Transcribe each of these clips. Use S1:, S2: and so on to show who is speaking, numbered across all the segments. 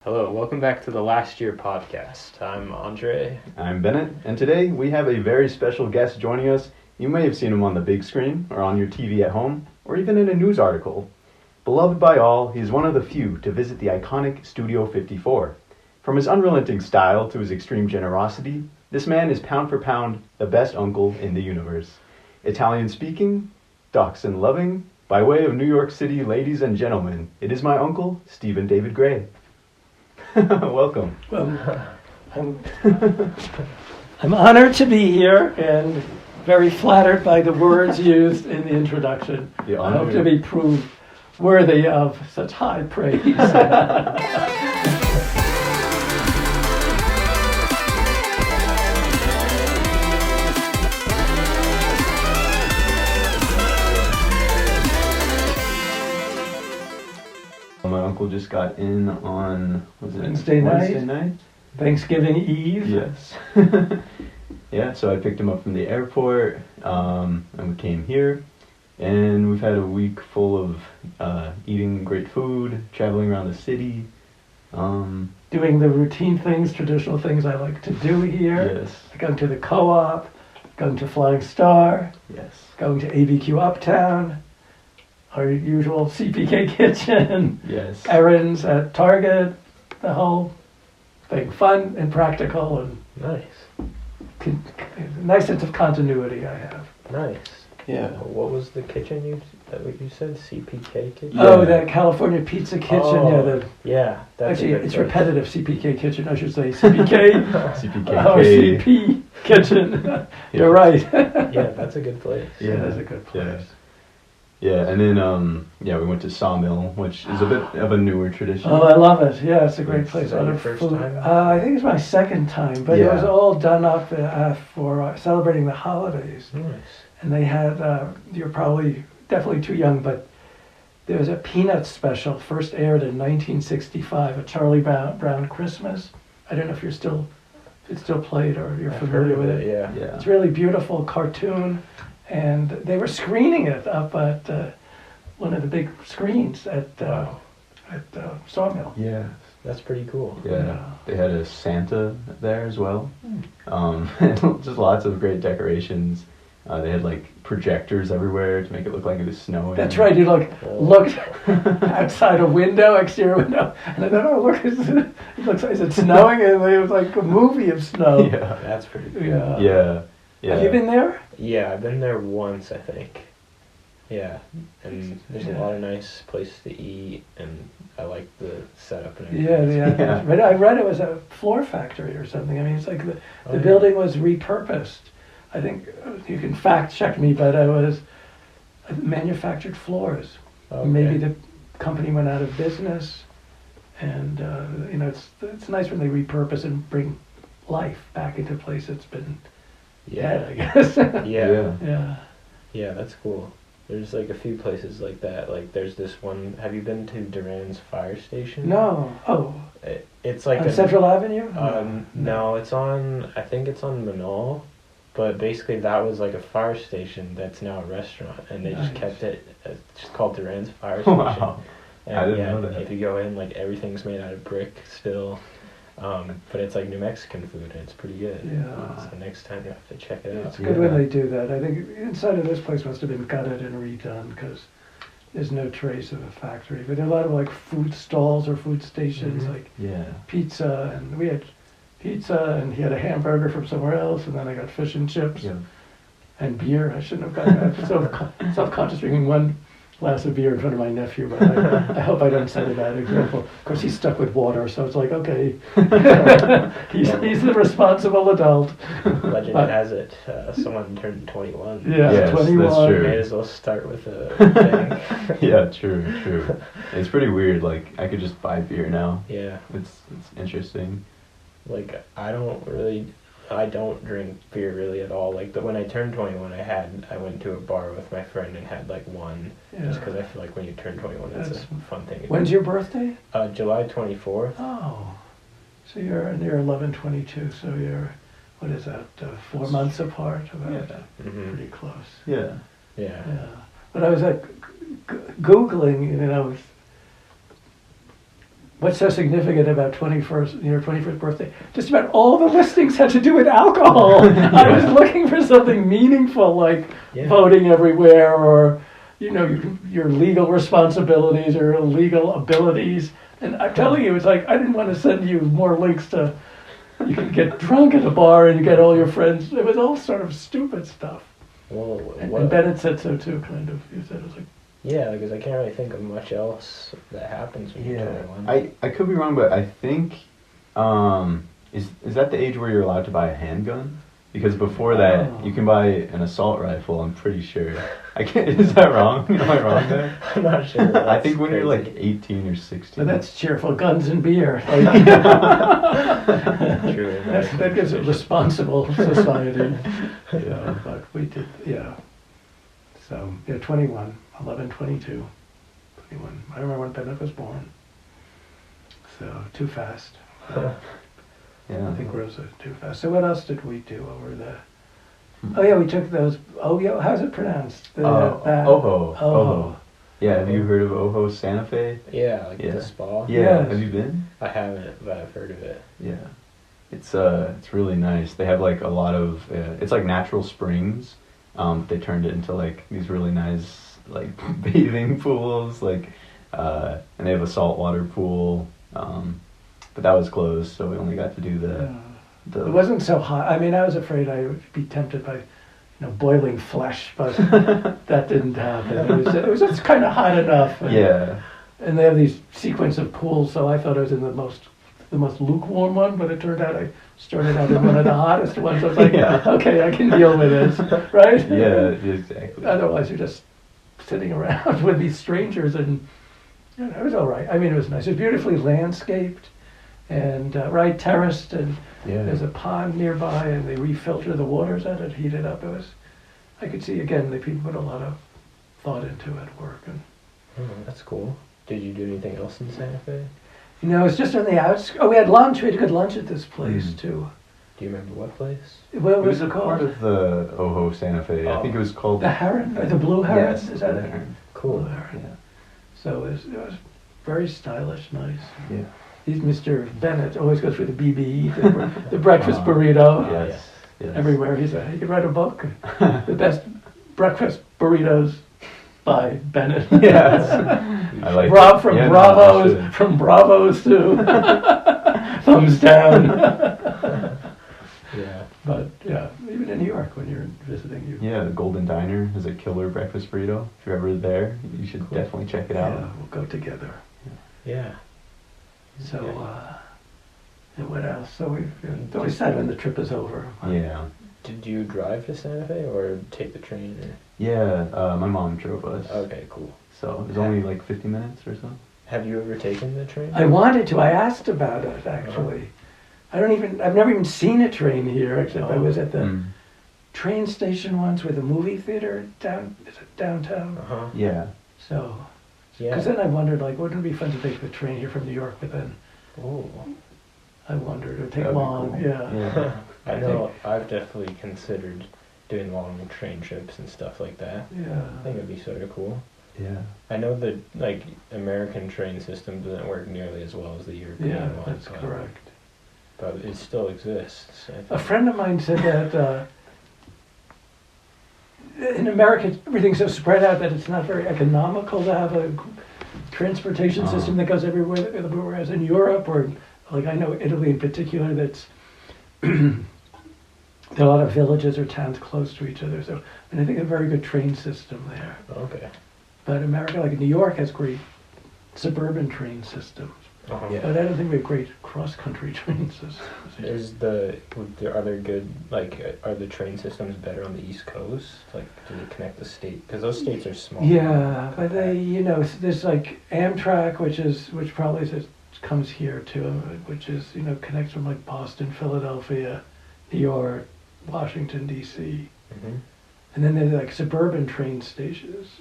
S1: Hello, welcome back to the Last Year podcast. I'm Andre.
S2: I'm Bennett, and today we have a very special guest joining us. You may have seen him on the big screen, or on your TV at home, or even in a news article. Beloved by all, he's one of the few to visit the iconic Studio 54. From his unrelenting style to his extreme generosity, this man is pound for pound the best uncle in the universe. Italian speaking, dachshund loving, by way of New York City, ladies and gentlemen, it is my uncle, Stephen David Gray. Welcome.
S3: Well, I'm honored to be here and very flattered by the words used in the introduction. I hope to be proved worthy of such high praise.
S2: My uncle just got in on,
S3: Wednesday night? Thanksgiving Eve.
S2: Yes. Yeah, so I picked him up from the airport, and we came here, and we've had a week full of eating great food, traveling around the city.
S3: Doing the routine things, traditional things I like to do here.
S2: Yes.
S3: Going to the co-op, going to Flying Star,
S2: Yes.
S3: going to ABQ Uptown, our usual CPK kitchen.
S2: Yes.
S3: Errands at Target, the whole thing, fun and practical, and
S1: Nice.
S3: nice sense of continuity I have.
S1: Nice.
S3: Yeah.
S1: What was the kitchen you said? CPK kitchen?
S2: Yeah.
S3: Oh, that California Pizza Kitchen.
S1: Oh, yeah, that's
S3: Actually,
S1: a good
S3: it's
S1: place.
S3: repetitive. CPK Kitchen, I should say. CPK.
S2: CPKK.
S3: Or CP Kitchen. You're right.
S1: Yeah, that's a good place.
S2: Yeah.
S3: That's a good place.
S2: Yeah, and then, we went to Sawmill, which is a bit of a newer tradition.
S3: Oh, I love it. Yeah, it's a great
S1: Is
S3: place.
S1: that your
S3: Other
S1: first
S3: food.
S1: time?
S3: I think it's my second time, but it
S2: Yeah.
S3: was all done up for celebrating the holidays.
S1: Nice.
S3: And they had, you're probably definitely too young, but there was a Peanuts special, first aired in 1965, a Charlie Brown Christmas. I don't know if it's still played or you're
S1: I've
S3: familiar
S1: heard
S3: with
S1: of
S3: it.
S1: Yeah.
S2: Yeah.
S3: It's a really beautiful cartoon, and they were screening it up at one of the big screens at
S1: Wow.
S3: Sawmill.
S2: Yeah.
S1: That's pretty cool.
S2: Yeah. They had a Santa there as well. Just lots of great decorations. They had like projectors everywhere to make it look like it was snowing.
S3: That's right. You looked outside a window, exterior window, and I thought, oh look, is it snowing? And it was like a movie of snow.
S2: Yeah.
S1: That's pretty cool.
S3: Yeah.
S2: Yeah. Yeah.
S3: Have you been there?
S1: Yeah, I've been there once, I think. Yeah, and there's a lot of nice places to eat, and I like the setup and everything.
S3: Yeah.
S2: Yeah.
S3: But I read it was a floor factory or something. I mean, it's like the building was repurposed. I think you can fact check me, but it was manufactured floors.
S1: Okay.
S3: Maybe the company went out of business, and it's nice when they repurpose and bring life back into a place that's been dead, I guess.
S1: Yeah.
S3: Yeah.
S1: Yeah, that's cool. There's like a few places like that. Like there's this one. Have you been to Duran's fire station?
S3: No. Oh.
S1: It's like
S3: On Central Avenue?
S1: No, it's on. I think it's on Manal. But basically, that was like a fire station that's now a restaurant, and they just
S3: Nice.
S1: kept it. It's just called Duran's Fire Station.
S2: Wow.
S1: And
S2: I didn't know that.
S1: If you go in, like everything's made out of brick still, but it's like New Mexican food, and it's pretty good.
S3: Yeah.
S1: So next time you have to check it out.
S3: It's good when they do that. I think inside of this place must have been gutted and redone because there's no trace of a factory. But there are a lot of like food stalls or food stations,
S1: Mhm.
S3: like
S2: Yeah.
S3: pizza, and we had pizza, and he had a hamburger from somewhere else, and then I got fish and chips
S2: Yeah.
S3: and beer. I shouldn't have gotten that. Self-conscious drinking one glass of beer in front of my nephew, but I hope I don't set a bad example. Of course, he's stuck with water, so it's like, okay, he's the responsible adult.
S1: Legend has it, someone turned 21.
S3: Yeah,
S2: Yes,
S3: 21.
S2: that's true.
S1: May as well start with a thing.
S2: Yeah, true. It's pretty weird. Like I could just buy beer now.
S1: Yeah.
S2: It's interesting.
S1: Like I don't drink beer really at all. Like when I turned 21, I went to a bar with my friend and had like one, just because I feel like when you turn 21, it's
S3: That's-
S1: a fun thing.
S3: When's your birthday?
S1: July 24th.
S3: Oh, so you're 11/22. So you're, what is that? 4 months apart. About
S2: Yeah.
S1: Mm-hmm.
S3: pretty close.
S2: Yeah.
S1: Yeah.
S3: Yeah. But I was like googling, what's so significant about 21st birthday? Just about all the listings had to do with alcohol. I was looking for something meaningful, like voting everywhere, or your legal responsibilities or legal abilities. And I'm telling you, it's like I didn't want to send you more links to. You can get drunk at a bar and you get all your friends. It was all sort of stupid stuff.
S1: Well,
S3: and Bennett said so too, kind of. He said it was like.
S1: Yeah, because I can't really think of much else that happens when you're 21.
S2: I could be wrong, but I think is that the age where you're allowed to buy a handgun? Because before that, you can buy an assault rifle. I'm pretty sure. I can't. Is that wrong? Am I wrong there?
S1: I'm not sure.
S2: I think when you're like 18 or 16.
S3: But that's cheerful. Guns and beer.
S1: True.
S3: That gives a responsible society. Yeah, but we did. Yeah. So 21, 11, 22, 21. I remember when Bennett was born. So too fast.
S2: Yeah.
S3: I think Rosa too fast. So what else did we do over the? Oh yeah, we took those. Oh yeah, how's it pronounced?
S2: Ojo. Yeah, have you heard of Ojo Santa Fe?
S1: Yeah, like the spa.
S2: Yeah,
S3: Yes.
S2: have you been?
S1: I haven't, but I've heard of it.
S2: Yeah, it's really nice. They have like a lot of it's like natural springs. They turned it into like these really nice like bathing pools, like and they have a saltwater pool. But that was closed, so we only got to do the.
S3: It wasn't so hot. I mean, I was afraid I would be tempted by, boiling flesh, but that didn't happen. It was just kind of hot enough. And, and they have these sequence of pools, so I thought I was in the most lukewarm one, but it turned out I started out in one of the hottest ones. I was like, okay, I can deal with this, right?
S2: Yeah, exactly.
S3: Otherwise, you're just sitting around with these strangers, and it was all right. I mean, it was nice. It was beautifully landscaped. And terraced, and there's a pond nearby, and they refilter the waters at it, heat it up. I could see again the people put a lot of thought into it, work. And
S1: that's cool. Did you do anything else in Santa Fe?
S3: It's just on the outskirts. Oh, we had lunch. We had a good lunch at this place too.
S1: Do you remember what place?
S3: What was
S2: it
S3: it
S2: part
S3: called?
S2: of the Ojo Santa Fe. I think it was called
S3: The Heron, or the Blue Heron.
S2: Yes,
S3: Is that
S2: the
S3: it?
S2: Heron.
S1: Cool.
S3: Blue Heron.
S2: Yeah.
S3: So it was very stylish, nice.
S2: Yeah.
S3: He's Mr. Bennett, always goes for the BB, the breakfast burrito.
S2: Yes.
S3: Everywhere he could write a book. The best breakfast burritos by Bennett.
S2: Yes. I like
S3: from Bravos to thumbs down.
S1: Yeah.
S3: But even in New York when you're visiting,
S2: the Golden Diner is a killer breakfast burrito. If you're ever there, you should definitely check it out.
S3: Yeah, we'll go together.
S1: Yeah.
S3: So, and what else? So we decide when the trip is over.
S2: Yeah.
S1: Did you drive to Santa Fe or take the train? Or?
S2: Yeah, my mom drove us.
S1: Okay, cool.
S2: So it was only like 50 minutes or so.
S1: Have you ever taken the train?
S3: I wanted to. I asked about it actually. I've never even seen a train here, except I was at the train station once with a movie theater downtown.
S2: Yeah.
S3: So, because then I wondered, like, wouldn't it be fun to take the train here from New York? But then, I wondered, it would take long.
S2: Cool.
S3: Yeah.
S1: I know. I've definitely considered doing long train trips and stuff like that.
S3: Yeah.
S1: I think it'd be sort of cool.
S2: Yeah.
S1: I know the American train system doesn't work nearly as well as the European one.
S3: That's correct.
S1: But it still exists.
S3: A friend of mine said that in America everything's so spread out that it's not very economical to have a transportation system that goes everywhere. Whereas in Europe, or like I know Italy in particular, that's there are a lot of villages or towns close to each other. So, and I think a very good train system there.
S1: Okay.
S3: But America, like New York, has great suburban train systems.
S1: Yeah.
S3: But I don't think we have great cross-country train systems.
S1: Are there good, are the train systems better on the East Coast? Like, do they connect the state? Because those states are small.
S3: Yeah, but there's like Amtrak, which probably comes here too, which is, connects from like Boston, Philadelphia, New York, Washington, D.C.
S1: Mm-hmm.
S3: And then there's like suburban train stations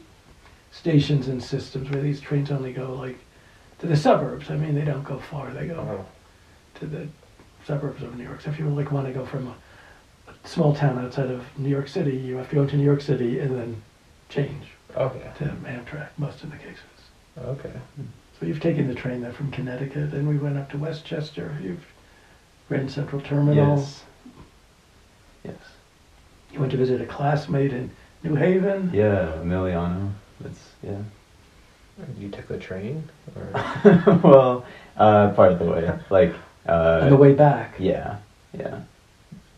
S3: and systems where these trains only go like to the suburbs. I mean, they don't go far. They go to the suburbs of New York. So if you want to go from a small town outside of New York City, you have to go to New York City and then change to Amtrak, most of the cases.
S1: Okay.
S3: So you've taken the train there from Connecticut, and we went up to Westchester. You've Grand Central Terminal.
S2: Yes. Yes.
S3: You went to visit a classmate in New Haven.
S2: Yeah, Emiliano. That's, yeah.
S1: You took the train? Or?
S2: Well, part of the way. Like,
S3: On the way back.
S2: yeah.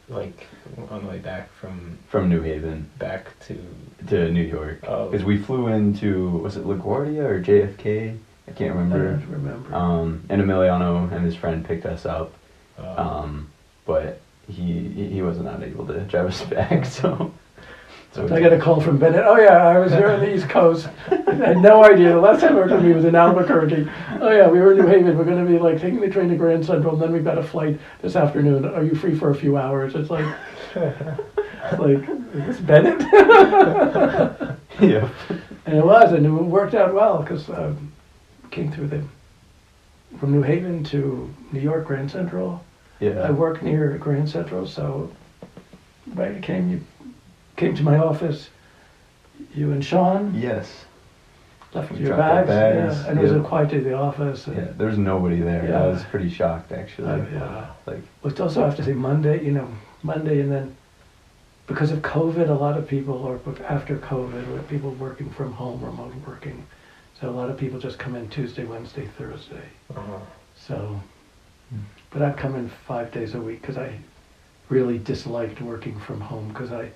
S1: Like, on the way back from
S2: New Haven
S1: back to
S2: New York.
S1: Oh.
S2: Because we flew into, was it LaGuardia or JFK? I can't
S3: I
S2: remember.
S3: don't remember.
S2: And Emiliano and his friend picked us up.
S1: Oh.
S2: But he was not able to drive us back, so
S3: I got a call from Bennett. Oh yeah, I was here on the East Coast. I had no idea. The last time I worked with me was in Albuquerque. Oh yeah, we were in New Haven. We're going to be like taking the train to Grand Central, and then we've got a flight this afternoon. Are you free for a few hours? It's like, is this Bennett?
S2: yeah.
S3: And it was, and it worked out well because came through from New Haven to New York Grand Central.
S2: Yeah.
S3: I work near Grand Central, so right, you came to my office, you and Sean.
S2: Yes.
S3: Left with
S2: We
S3: your
S2: dropped our
S3: bags.
S2: bags,
S3: Yeah, and it was a
S2: yep.
S3: quiet day at the office. And,
S2: Yeah, there was nobody there.
S3: Yeah.
S2: I was pretty shocked, actually.
S3: yeah.
S2: Like,
S3: But also, I have to say, Monday, and then because of COVID, a lot of people, or after COVID, with people working from home, remote working, so a lot of people just come in Tuesday, Wednesday, Thursday.
S1: Uh-huh.
S3: So, but I've come in 5 days a week because I really disliked working from home because I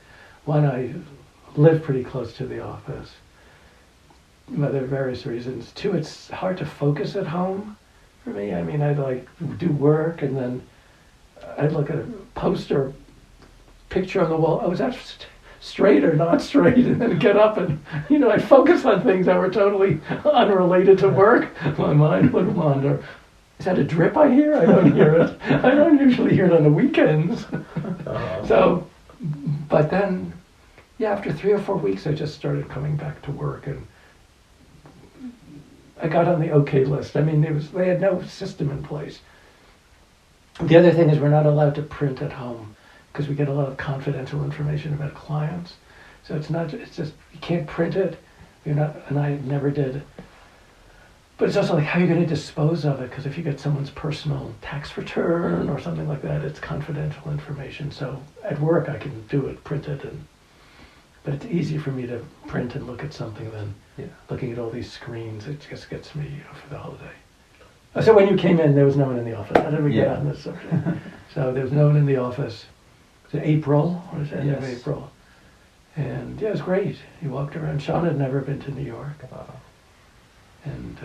S3: live pretty close to the office. But there are various reasons. Two, it's hard to focus at home for me. I mean, I'd like do work and then I'd look at a poster, picture on the wall. Oh, is that straight or not straight? And then get up and, I'd focus on things that were totally unrelated to work. My mind would wander. Is that a drip I hear? I don't hear it. I don't usually hear it on the weekends.
S1: Uh-huh.
S3: So, but then, after 3 or 4 weeks, I just started coming back to work, and I got on the okay list. I mean, they had no system in place. The other thing is we're not allowed to print at home because we get a lot of confidential information about clients. So it's just, you can't print it. And I never did. But it's also like, how are you going to dispose of it? Because if you get someone's personal tax return or something like that, it's confidential information. So at work, I can do it, print it, but it's easier for me to print and look at something than looking at all these screens. It just gets me for the whole day. So when you came in, there was no one in the office. How did we get on this subject? So there was no one in the office. Was it April? Or was it end of April? And it was great. He walked around. Sean had never been to New York. And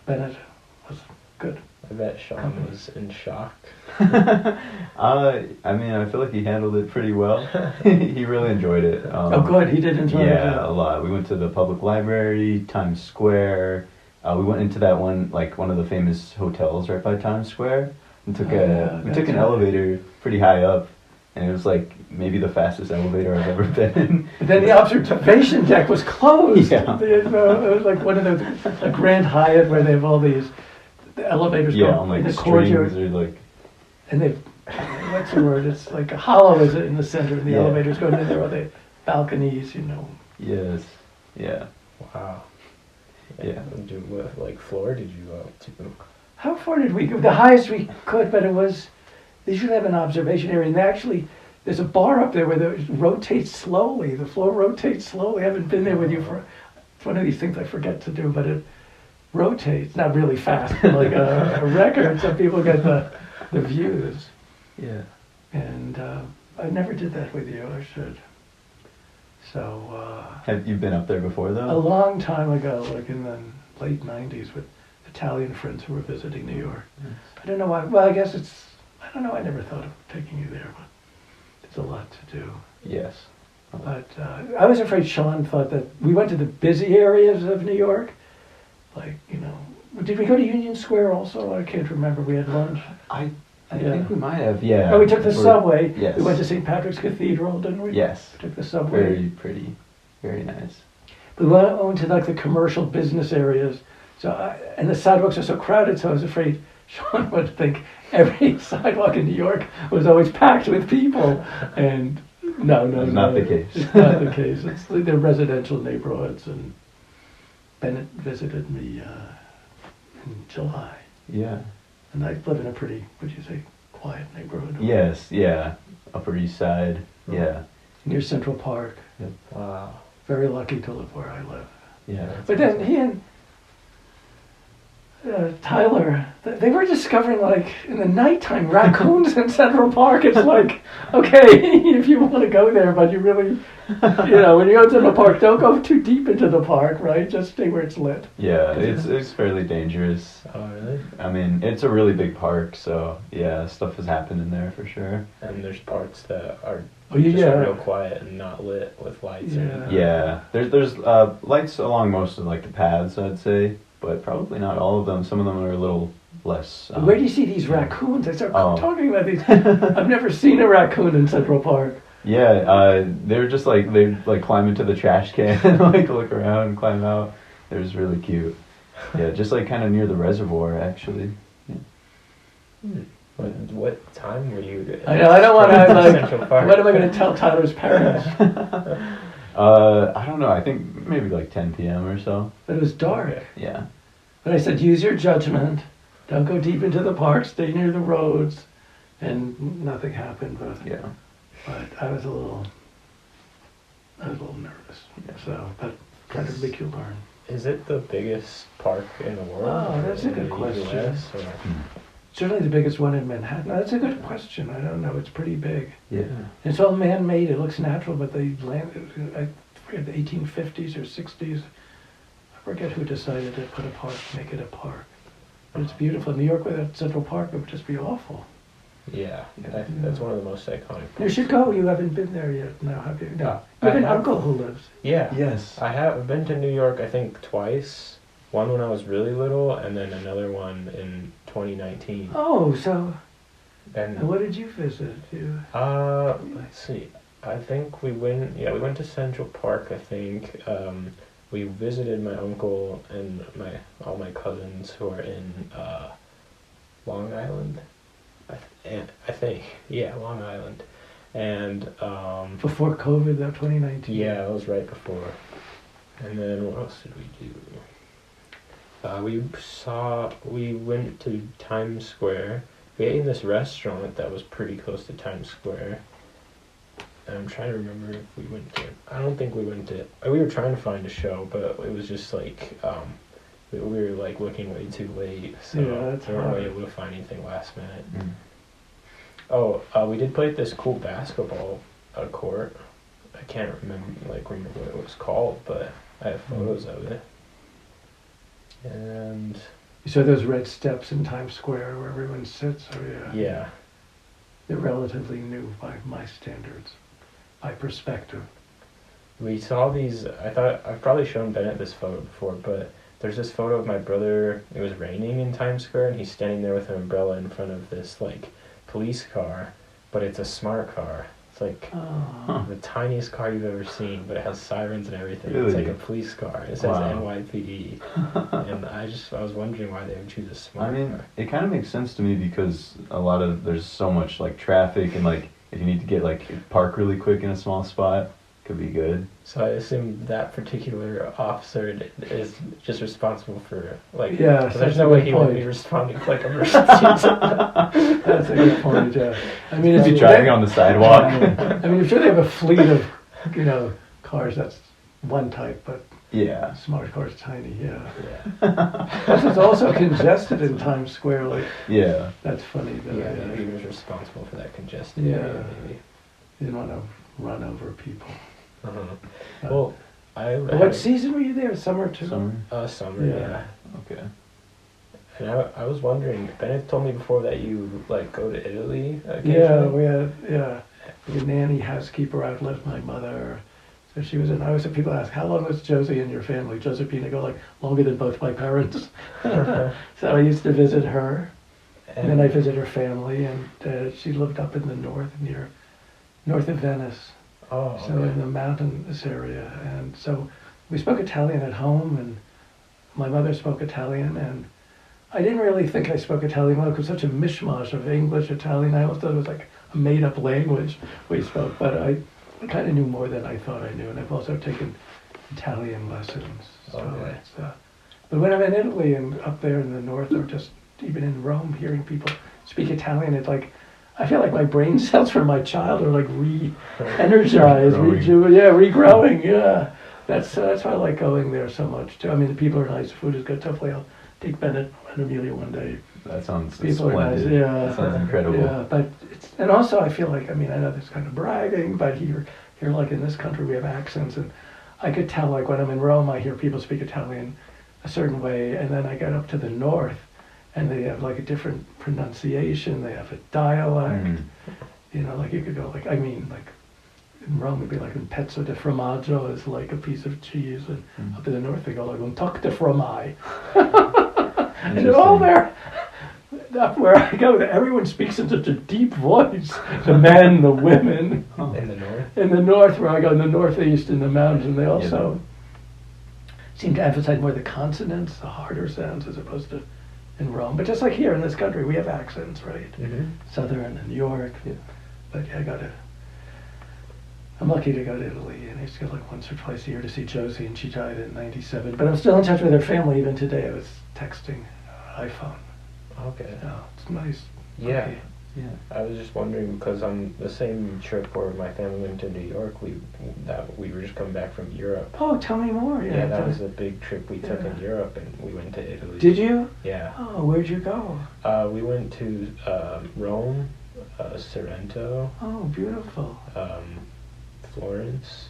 S3: Bennett was good.
S1: I bet Sean was in shock.
S2: I mean, I feel like he handled it pretty well. He really enjoyed it.
S3: Good. He did enjoy it.
S2: Yeah, a lot. We went to the public library, Times Square. We went into that one of the famous hotels right by Times Square, and took an elevator pretty high up, and it was like maybe the fastest elevator I've ever been in.
S3: But then the observation deck was closed.
S2: Yeah.
S3: It was like one of those, like Grand Hyatt, where they have all these the elevators go
S2: on like
S3: in the
S2: strings
S3: courtyard,
S2: or like.
S3: and they, what's the word? It's like a hollow is in the center, and the elevators go in there, or the balconies,
S2: Yes. Yeah.
S1: Wow.
S2: Yeah.
S1: What floor did you go up to?
S3: How far did we go? The highest we could, but they should have an observation area, and there's a bar up there where it rotates slowly. The floor rotates slowly. I haven't been there with you it's one of these things I forget to do, but it rotates, not really fast, but like a record, so people get the views.
S2: Yeah.
S3: And I never did that with you. I should. So.
S2: Have you been up there before though?
S3: A long time ago, like in the late '90s, with Italian friends who were visiting New York.
S2: Nice.
S3: I don't know why. Well, I guess I don't know. I never thought of taking you there, but it's a lot to do.
S2: Yes.
S3: But I was afraid Sean thought that we went to the busy areas of New York. Like, did we go to Union Square also? I can't remember. We had lunch.
S2: I think we might have, yeah.
S3: Oh, we took the subway.
S2: Yes.
S3: We went to St. Patrick's Cathedral, didn't we?
S2: Yes.
S3: We took the subway.
S2: Very pretty. Very nice.
S3: We went to like the commercial business areas. So and the sidewalks are so crowded, so I was afraid Sean would think every sidewalk in New York was always packed with people. And no.
S2: That's not the case.
S3: It's not the case. It's they're residential neighborhoods, and Bennett visited me in July.
S2: Yeah.
S3: And I live in a pretty, would you say, quiet neighborhood.
S2: Yes, yeah. Upper East Side. Yeah.
S3: Near Central Park.
S1: Wow.
S3: Very lucky to live where I live.
S2: Yeah.
S3: But then he and Tyler, they were discovering like in the nighttime raccoons in Central Park. It's like, okay, if you want to go there, but you really, when you go to Central Park, don't go too deep into the park, right? Just stay where it's lit.
S2: Yeah, it's fairly dangerous.
S1: Oh, really?
S2: I mean, it's a really big park, so yeah, stuff has happened in there for sure.
S1: And there's parts that are
S3: Oh, yeah.
S1: just real quiet and not lit with lights.
S3: Yeah.
S2: Yeah, there's lights along most of like the paths, I'd say, but probably not all of them. Some of them are a little less.
S3: Where do you see these raccoons? I start
S2: Oh.
S3: talking about these. I've never seen a raccoon in Central Park.
S2: Yeah, they're just like they like climb into the trash can, like look around, and climb out. They're just really cute. Yeah, just like kind of near the reservoir, actually. Yeah.
S1: What time were you?
S3: I know. I don't want to
S1: Central
S3: like.
S1: Park.
S3: What am I going to tell Tyler's parents?
S2: I don't know. I think maybe like 10 p.m. or so.
S3: But it was dark.
S2: Yeah.
S3: But I said, use your judgment. Don't go deep into the park. Stay near the roads. And nothing happened.
S2: Yeah.
S3: But I was a little nervous.
S2: Yeah.
S3: So, but trying to make you learn.
S1: Is it the biggest park in the world?
S3: Oh, that's a
S1: in
S3: good
S1: the
S3: question.
S1: US, or?
S3: Certainly the biggest one in Manhattan. That's a good question. I don't know. It's pretty big.
S2: Yeah.
S3: It's all man-made. It looks natural, but they landed. I forget the 1850s or 60s. I forget who decided to put a park, make it a park. But it's beautiful. New York without Central Park would just be awful.
S1: Yeah, I think that's one of the most iconic.
S3: You should go. You haven't been there yet. Now, have you? No.
S1: I
S3: You have an
S1: have.
S3: uncle who lives.
S1: Yeah.
S2: Yes.
S1: I have been to New York, I think, twice. One when I was really little, and then another one in 2019.
S3: Oh, so
S1: And
S3: what did you visit?
S1: let's see. I think we went to Central Park, I think. We visited my uncle and all my cousins who are in Long Island. I think. Yeah, Long Island. And
S3: Before COVID, though, 2019.
S1: yeah, it was right before. And then what else did we do? We went to Times Square. We ate in this restaurant that was pretty close to Times Square. And I'm trying to remember if we went to. I don't think we went to. We were trying to find a show, but it was just like we were like looking way too late, so
S3: Yeah, that's
S1: we weren't really
S3: hard.
S1: able to find anything last minute.
S2: Mm.
S1: Oh, we did play at this cool basketball court. I can't remember what it was called, but I have photos of it. And
S3: You saw those red steps in Times Square where everyone sits? Oh, yeah.
S1: yeah,
S3: They're relatively new by my standards, by perspective.
S1: we saw these. I thought I've probably shown Bennett this photo before, but there's this photo of my brother. It was raining in Times Square, and he's standing there with an umbrella in front of this like police car, but it's a smart car. It's like
S3: Oh.
S1: the tiniest car you've ever seen, but it has sirens and everything.
S2: Really?
S1: It's like a police car. It says
S2: Wow.
S1: NYPD, and I was wondering why they would choose a smart
S2: I mean,
S1: car.
S2: it kind of makes sense to me because there's so much like traffic and like if you need to get like park really quick in a small spot, could be good.
S1: So I assume that particular officer is just responsible for like.
S3: Yeah,
S1: 'cause
S3: that's
S1: there's
S3: a
S1: no way
S3: good
S1: he would be
S3: point.
S1: responding to like emergencies.
S3: That's a good point, yeah. I mean,
S2: Is he driving on the sidewalk?
S3: I mean, I'm sure they have a fleet of, cars. That's one type, but
S2: Yeah.
S3: smart cars tiny, yeah.
S1: Yeah,
S3: Plus, it's also congested in Times Square. Like,
S2: Yeah.
S3: that's funny. That
S1: yeah, maybe he was responsible for that congested
S3: Yeah.
S1: area. Maybe.
S3: you didn't want to run over people.
S1: Uh-huh. Well,
S3: What season were you there? Summer too.
S2: Summer.
S1: Summer,
S3: Yeah.
S1: yeah.
S2: Okay.
S1: And I was wondering, Bennett told me before that you like go to Italy
S3: Yeah,
S1: occasionally.
S3: we had a nanny housekeeper outlived my mother. So she was in. I always have people ask, how long was Josie in your family? Josephine, I go like longer than both my parents. So I used to visit her, and then I visit her family, and she lived up in the north of Venice.
S1: Oh,
S3: So
S1: okay.
S3: in the mountainous area, and so we spoke Italian at home, and my mother spoke Italian, and I didn't really think I spoke Italian well because such a mishmash of English, Italian. I always thought it was like a made-up language we spoke, but I kind of knew more than I thought I knew, and I've also taken Italian lessons. So
S1: Okay.
S3: it's, But when I'm in Italy and up there in the north, or just even in Rome, hearing people speak Italian, it's like I feel like my brain cells from my child are like re-energized, regrowing. Yeah, that's why I like going there so much too. I mean, the people are nice, the food is good. Hopefully, I'll take Bennett and Amelia one day.
S2: That sounds
S3: People
S2: splendid.
S3: are nice. Yeah,
S2: That sounds incredible.
S3: Yeah, but and also I feel like, I mean, I know this kind of bragging, but here like in this country we have accents, and I could tell like when I'm in Rome, I hear people speak Italian a certain way, and then I get up to the north, and they have like a different pronunciation. They have a dialect. You know, like you could go like, I mean, like in Rome it'd be like un pezzo di formaggio is like a piece of cheese, and up in the north they go like un toc de fromai. And they're all there. Up where I go, everyone speaks in such a deep voice. The men, the women.
S1: In the north?
S3: In the north, where I go, in the northeast, in the mountains, and they also seem to emphasize more the consonants, the harder sounds, as opposed to in Rome. But just like here in this country, we have accents, right? Southern and New York. Yeah. But yeah, I'm lucky to go to Italy, and I used to go like once or twice a year to see Josie, and she died in '97. But I'm still in touch with her family even today. I was texting iPhone.
S1: Okay.
S3: Oh, it's nice.
S1: Yeah.
S3: Okay.
S2: Yeah.
S1: I was just wondering because on the same trip where my family went to New York, we were just coming back from Europe.
S3: Oh, tell me more.
S1: Yeah, that was a big trip we took in Europe, and we went to Italy.
S3: Did you?
S1: Yeah.
S3: Oh, where'd you go?
S1: We went to Rome, Sorrento.
S3: Oh, beautiful.
S1: Florence,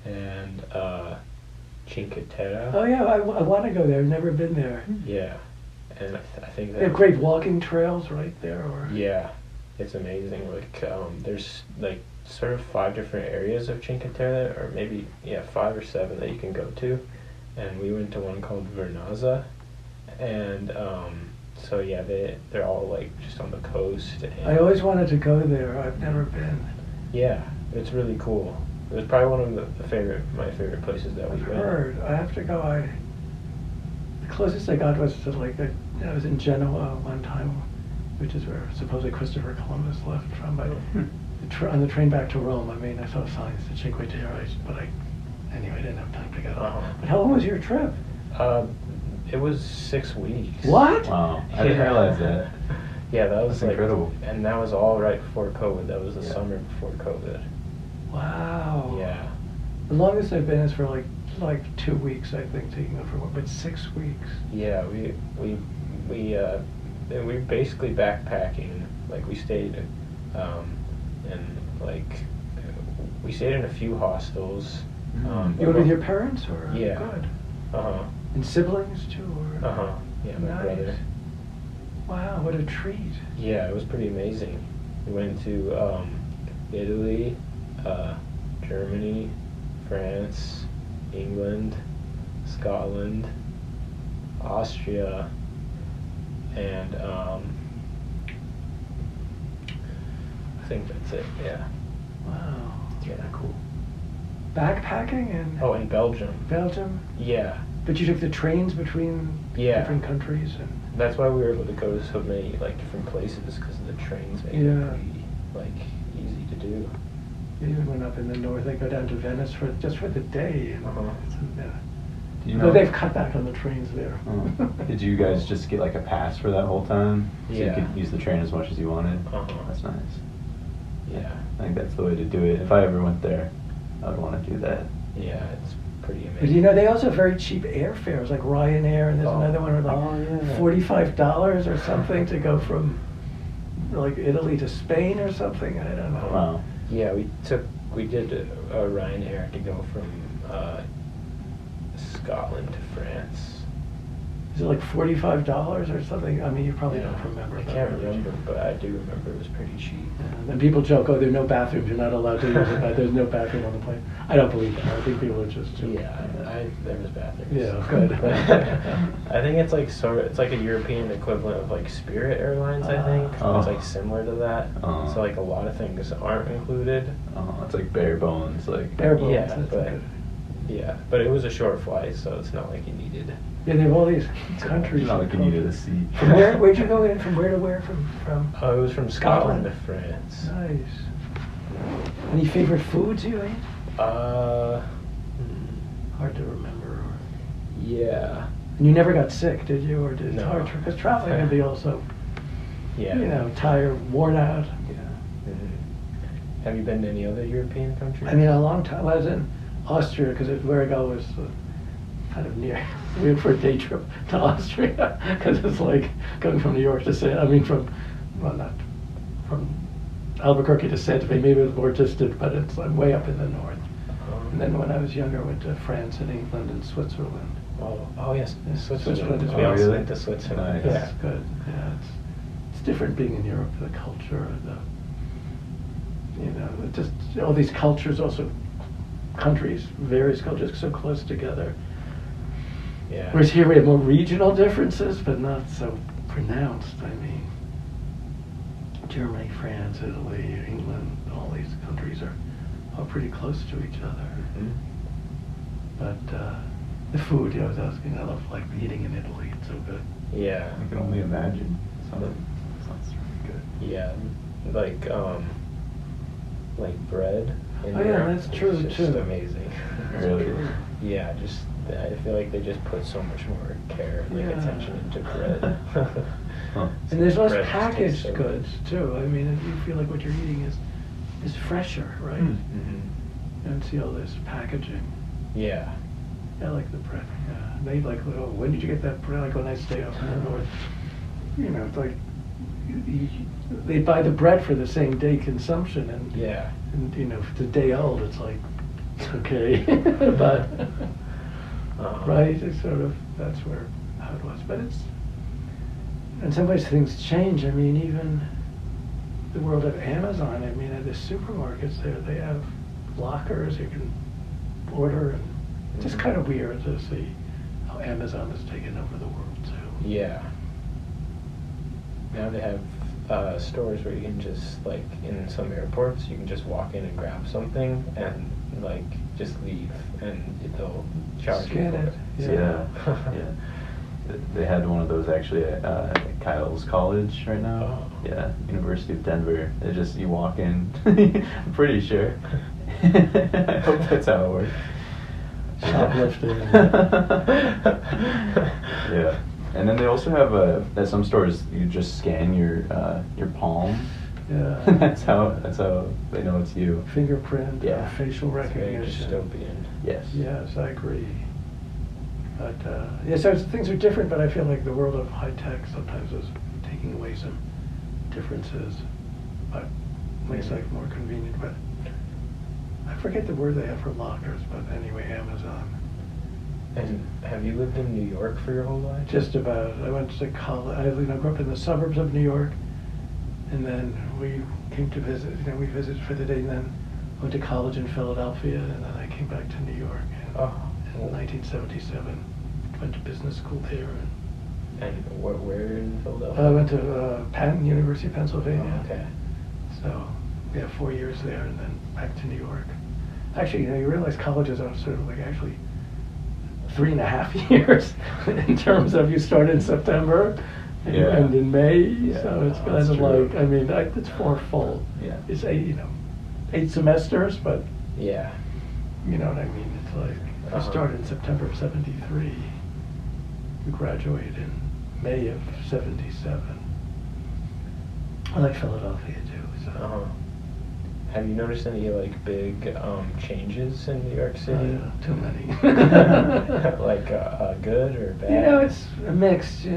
S1: and Cinque Terre.
S3: Oh yeah, I want to go there. I've never been there.
S1: Yeah, and I think
S3: They have great walking trails right there. Or
S1: yeah, it's amazing. Like there's like sort of 5 different areas of Cinque Terre, or maybe 5 or 7 that you can go to, and we went to one called Vernazza, and so yeah, they're all like just on the coast. And
S3: I always wanted to go there. I've never been.
S1: Yeah, it's really cool. It was probably one of my favorite places that we
S3: I've
S1: went.
S3: heard. I have to go. The closest I got was to like I was in Genoa one time, which is where supposedly Christopher Columbus left from. But on the train back to Rome, I mean, I saw signs to Cinque Terre, but anyway, I didn't have time to get on. But how long was your trip?
S1: It was 6 weeks.
S3: What?
S2: Wow, I didn't realize that.
S1: Yeah, that was
S2: That's incredible.
S1: And that was all right before COVID. That was the summer before COVID.
S3: Wow.
S1: Yeah.
S3: The longest I've been is for like 2 weeks, I think, taking over work, but 6 weeks.
S1: Yeah, we were basically backpacking. Like we stayed we stayed in a few hostels.
S3: You were with your parents, or?
S1: Yeah.
S3: Good. And siblings too, or?
S1: Yeah, my
S3: Nice.
S1: brother.
S3: Wow, what a treat.
S1: Yeah, it was pretty amazing. We went to Italy, Germany, France, England, Scotland, Austria, and I think that's it. Yeah.
S3: Wow.
S1: Yeah.
S2: Cool.
S3: Backpacking in
S1: Oh, and Belgium.
S3: Belgium?
S1: Yeah.
S3: But you took the trains between different countries, and
S1: That's why we were able to go to so many like different places, because the trains make it
S3: Yeah.
S1: pretty like easy to do.
S3: you even went up in the north. They go down to Venice just for the day. And yeah.
S2: Do you
S3: But
S2: know?
S3: they've cut back on the trains there.
S2: Did you guys just get like a pass for that whole time? So
S1: Yeah.
S2: you could use the train as much as you wanted? That's nice.
S1: Yeah.
S2: I think that's the way to do it. If I ever went there, I would want to do that.
S1: Yeah, it's pretty amazing.
S3: But you know, they also have very cheap airfares, like Ryanair, and there's another one with like $45 or something to go from like Italy to Spain or something. I don't know.
S2: Wow.
S1: Yeah, we did a Ryanair to go from Scotland to France.
S3: Is it like $45 or something? I mean, you probably don't remember.
S1: I
S3: but
S1: can't
S3: very
S1: remember,
S3: cheap.
S1: but I do remember it was pretty cheap.
S3: And people joke, oh, there are no bathrooms. You're not allowed to use it. There's no bathroom on the plane. I don't believe that. I think people are just joking.
S1: Yeah, there was bathrooms.
S3: Yeah, good.
S1: I think it's like it's like a European equivalent of like Spirit Airlines. I think it's like similar to that. So like a lot of things aren't included.
S2: It's like bare bones, like
S3: Bare bones.
S1: Yeah,
S3: that's
S1: but
S3: good.
S1: yeah, but it was a short flight, so it's not like you needed.
S3: Yeah, they have all these countries.
S2: It's not like you needed a seat.
S3: From where'd you go in? From where to where? From
S1: Oh, it was from Scotland to France.
S3: Nice. Any favorite foods you ate?
S1: Uh,
S3: Hard to remember.
S1: yeah.
S3: And you never got sick, did you? Or did it
S1: No.
S3: hard? Because traveling can be also,
S1: Yeah.
S3: you know, tired, worn out.
S1: Yeah. Have you been to any other European countries?
S3: I mean, a long time. I was in Austria because where I go was kind of near. We went for a day trip to Austria because it's like going from New York to not from Albuquerque to Santa Fe. Maybe it was more distant, but it's like way up in the north. And then when I was younger, I went to France and England and Switzerland.
S1: Oh yes, Switzerland.
S3: Switzerland is
S1: We also
S2: really?
S1: went to Switzerland.
S2: Nice.
S3: That's good. Yeah, it's different being in Europe. The culture, just all these cultures, also countries, various cultures, so close together.
S1: Yeah.
S3: Whereas here we have more regional differences, but not so pronounced. I mean, Germany, France, Italy, England, all these countries are all pretty close to each other.
S1: Mhm.
S3: But the food, I was asking, I love like eating in Italy. It's so good.
S1: Yeah.
S2: I can only imagine. Sounds really good.
S1: Yeah. Like bread. In
S3: Oh, yeah,
S1: Europe
S3: that's true,
S1: is just
S3: too.
S1: amazing.
S2: Really?
S1: Yeah, I feel like they just put so much more care, like
S3: Yeah.
S1: attention into bread.
S2: Huh.
S3: And there's less
S1: Bread just tastes
S3: packaged
S1: so
S3: goods too. I mean, you feel like what you're eating is fresher, right?
S2: Mm.
S1: Mhm.
S3: You don't see all this packaging.
S1: Yeah.
S3: I like the bread. Yeah. They like, oh, when did you get that bread? Like when I stay up in the north, it's like they buy the bread for the same day consumption, and
S1: Yeah.
S3: if it's a day old, it's like okay, but right, it's sort of that's how it was. But it's in some ways things change. I mean, even the world of Amazon. I mean, at the supermarkets there, they have lockers you can order, and it's just kind of weird to see how Amazon has taken over the world too.
S1: Yeah. Now they have stores where you can just, like, in some airports, you can just walk in and grab something and, like, just leave, and they'll charge you
S3: Scan
S1: for
S3: it.
S1: it.
S3: Yeah.
S2: Yeah. They had one of those actually at Kyle's college right now.
S1: Oh.
S2: Yeah, University of Denver. You walk in. I'm pretty sure. I hope that's how it works.
S3: Shoplifting.
S2: Yeah, and then they also have at some stores you just scan your palm.
S3: Yeah.
S2: that's how they know it's you.
S3: Fingerprint,
S2: Yeah.
S3: facial
S1: It's very
S3: recognition.
S1: dystopian.
S2: Yes.
S3: Yes, I agree. But so things are different, but I feel like the world of high tech sometimes is taking away some differences, but makes life more convenient. But I forget the word they have for lockers, but anyway, Amazon.
S1: And have you lived in New York for your whole life?
S3: Just about. I went to college. I grew up in the suburbs of New York, and then we came to visit. We visited for the day, and then went to college in Philadelphia, and then I came back to New York in 1977. Went to business school there.
S1: And where in Philadelphia?
S3: I went to Penn, University of Pennsylvania.
S1: Oh, okay.
S3: So, 4 years there, and then back to New York. Actually, you realize colleges are sort of like actually 3.5 years in terms of you start in September and you
S2: Yeah.
S3: end in May.
S2: Yeah,
S3: So it's kind
S2: that's
S3: of
S2: true.
S3: like, I mean, it's 4 full.
S2: Yeah.
S3: It's 8 semesters, but
S1: Yeah.
S3: you know what I mean? It's like, I
S1: Uh-huh.
S3: started in September of '73. We graduated in May of '77. I like Philadelphia too, so.
S1: Uh-huh. Have you noticed any big changes in New York City?
S3: Yeah, too many.
S1: Like good or bad?
S3: It's a mix. It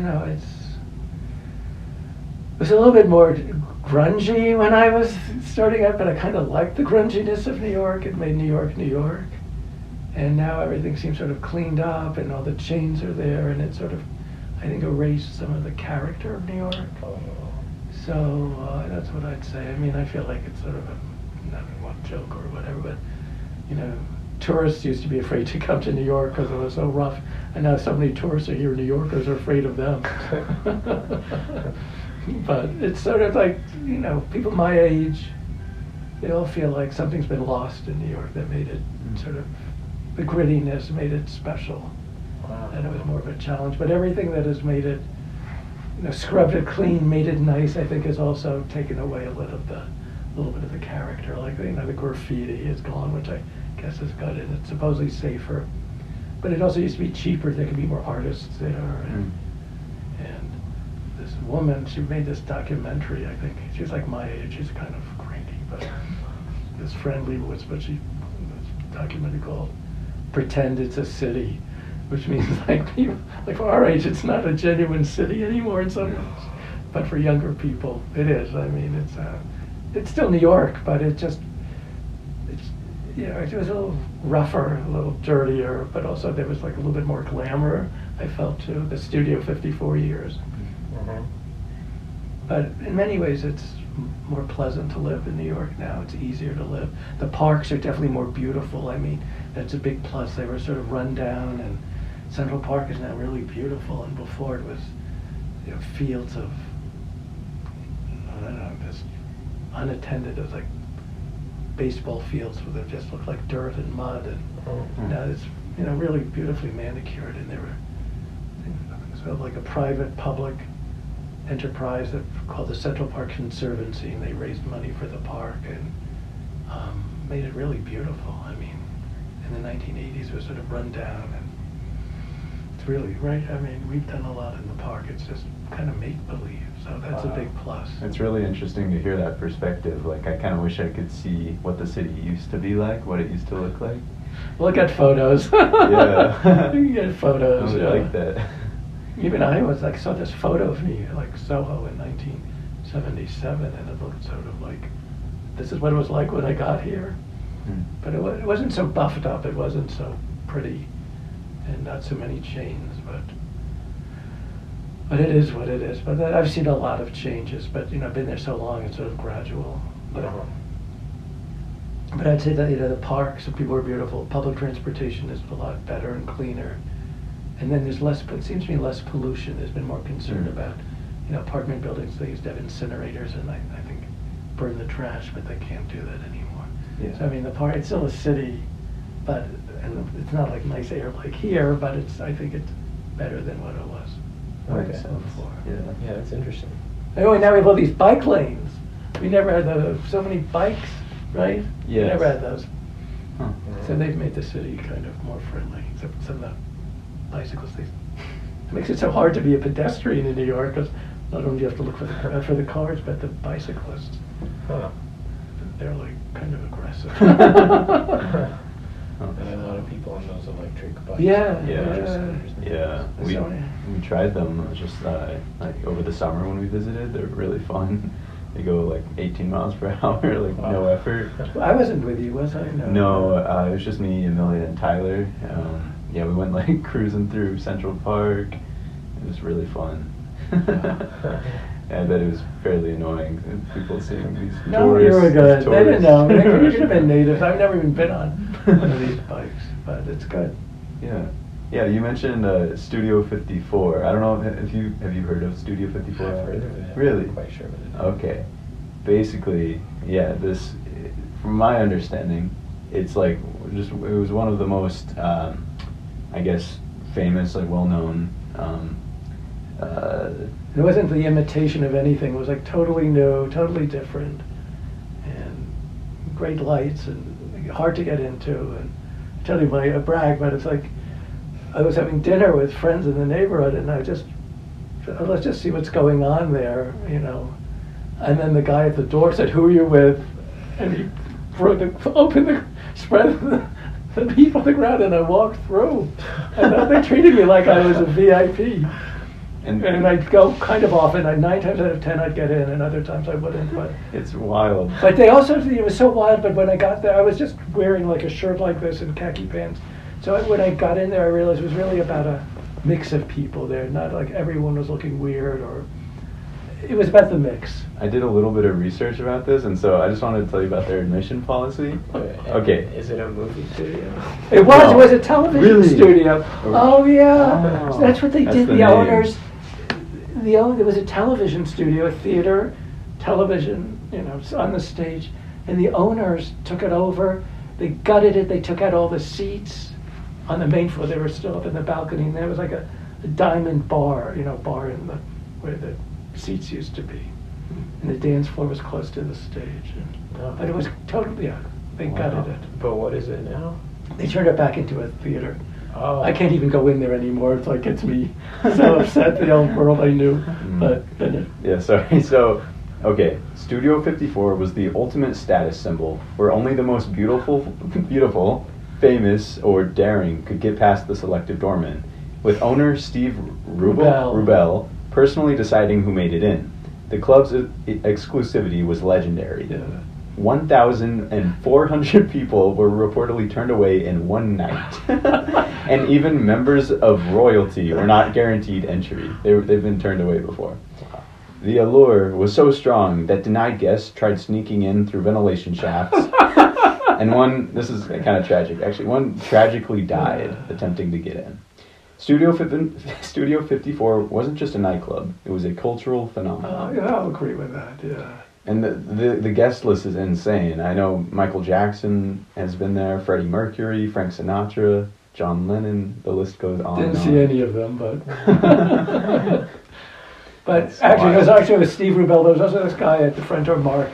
S3: was a little bit more grungy when I was starting out, but I kind of liked the grunginess of New York. It made New York, New York. And now everything seems sort of cleaned up, and all the chains are there, and it sort of, I think, erased some of the character of New York.
S1: Oh.
S3: So that's what I'd say. I mean, I feel like it's sort of not one joke or whatever, but tourists used to be afraid to come to New York because it was so rough, and now so many tourists are here. New Yorkers are afraid of them. But it's sort of like people my age, they all feel like something's been lost in New York that made it sort of the grittiness made it special,
S1: Wow.
S3: and it was more of a challenge. But everything that has made it scrubbed it clean, made it nice, I think has also taken away a little bit of the character. Like the graffiti is gone, which I guess is good, and it's supposedly safer. but it also used to be cheaper. There could be more artists there. And this woman, she made this documentary, I think. She was like my age. She's kind of cranky, but this friendly was, but she, this documentary called Pretend It's a City, which means like people, like for our age, it's not a genuine city anymore in some ways. But for younger people, it is. I mean, it's still New York, but it just, it was a little rougher, a little dirtier, but also there was like a little bit more glamour, I felt too. The studio, 54 years.
S1: Mm-hmm.
S3: But in many ways, it's more pleasant to live in New York now. It's easier to live. The parks are definitely more beautiful. I mean, that's a big plus. They were sort of run down, and Central Park is now really beautiful. And before it was, fields of, I don't know, just unattended. It was like baseball fields where they just looked like dirt and mud. And now it's, really beautifully manicured. And there were sort of like a private public enterprise that called the Central Park Conservancy, and they raised money for the park and made it really beautiful. I mean, in the 1980s it was sort of run down, and it's really, right? I mean, we've done a lot in the park. It's just kind of make-believe, so that's a big plus.
S2: It's really interesting to hear that perspective. Like, I kind of wish I could see what the city used to be like, what it used to look like.
S3: Look at photos.
S2: Yeah.
S3: You can get photos.
S2: I would like that.
S3: Even I was like, saw this photo of me, like Soho in 1977, and it looked sort of like, this is what it was like when I got here. But it wasn't so buffed up, it wasn't so pretty, and not so many chains, but it is what it is. But I've seen a lot of changes, but I've been there so long, it's sort of gradual. But I'd say that the parks, people are beautiful. Public transportation is a lot better and cleaner. And then there's less, it seems to me, less pollution. There's been more concern about, apartment buildings. They used to have incinerators, and I think burn the trash, but they can't do that anymore.
S2: Yeah.
S3: So I mean, the park, it's still a city, but it's not like nice air like here, but I think it's better than what it was before.
S2: Yeah,
S3: that's interesting. Anyway, now we have all these bike lanes. We never had so many bikes, right?
S2: Yes.
S3: We never had those.
S2: Huh.
S3: So they've made the city kind of more friendly, except some of the bicycles. It makes it so hard to be a pedestrian in New York, because not only do you have to look for the cars, but the bicyclists. They're like kind of aggressive.
S1: And a lot of people on those electric bikes.
S2: Yeah. We tried them just like over the summer when we visited. They're really fun. They go like 18 miles per hour, like no effort.
S3: I wasn't with you, was I?
S2: No, it was just me, Amelia, and Tyler. We went like cruising through Central Park. It was really fun. I bet it was fairly annoying. People seeing these tourists.
S3: No, you were good. They didn't know. They could have been natives. I've never even been on one of these bikes, but it's good.
S2: Yeah, you mentioned Studio 54. I don't know if you heard of Studio 54?
S1: I've heard of it.
S2: Really?
S1: I'm not quite sure what it is.
S2: Okay. Basically, this, from my understanding, it's like it was one of the most, I guess, famous, like well-known.
S3: It wasn't the imitation of anything. It was like totally new, totally different, and great lights and hard to get into. And I tell you, I brag, but it's like I was having dinner with friends in the neighborhood, and let's just see what's going on there, And then the guy at the door said, "Who are you with?" And he spread the people on the ground, and I walked through. And they treated me like I was a VIP. And I'd go kind of often. 9 times out of 10 I'd get in, and other times I wouldn't. But
S2: it's wild.
S3: But they also, it was so wild. But when I got there, I was just wearing like a shirt like this and khaki pants. So when I got in there, I realized it was really about a mix of people there. Not like everyone was looking weird, or it was about the mix.
S2: I did a little bit of research about this, and so I just wanted to tell you about their admission policy. Okay.
S1: Is it a movie studio?
S3: It was.
S2: No.
S3: It was a television studio. Oh yeah.
S2: Oh.
S3: So that's what they did.
S2: The
S3: The
S2: name.
S3: owners. There was a television studio, a theater, television, on the stage, and the owners took it over. They gutted it. They took out all the seats on the main floor. They were still up in the balcony, and there was like a diamond bar, bar in where the seats used to be, and the dance floor was close to the stage. But it was totally, they gutted it.
S1: But what is it now?
S3: They turned it back into a theater.
S1: Oh.
S3: I can't even go in there anymore. It's like gets me so upset. The old world I knew, but then
S2: Yeah, sorry. So, okay, Studio 54 was the ultimate status symbol, where only the most beautiful, famous, or daring could get past the selective doorman, with owner Steve Rubel personally deciding who made it in. The club's exclusivity was legendary.
S3: yeah.
S2: 1,400 people were reportedly turned away in one night. And even members of royalty were not guaranteed entry. They've been turned away before. The allure was so strong that denied guests tried sneaking in through ventilation shafts. And this is kind of tragic, actually, one tragically died attempting to get in. Studio 54 wasn't just a nightclub, it was a cultural phenomenon.
S3: Yeah, I'll agree with that, yeah.
S2: And the guest list is insane. I know Michael Jackson has been there, Freddie Mercury, Frank Sinatra, John Lennon, the list goes on.
S3: Didn't
S2: and
S3: see
S2: on.
S3: any of them, but... But actually, it was Steve Rubel. There was also this guy at the front door, Mark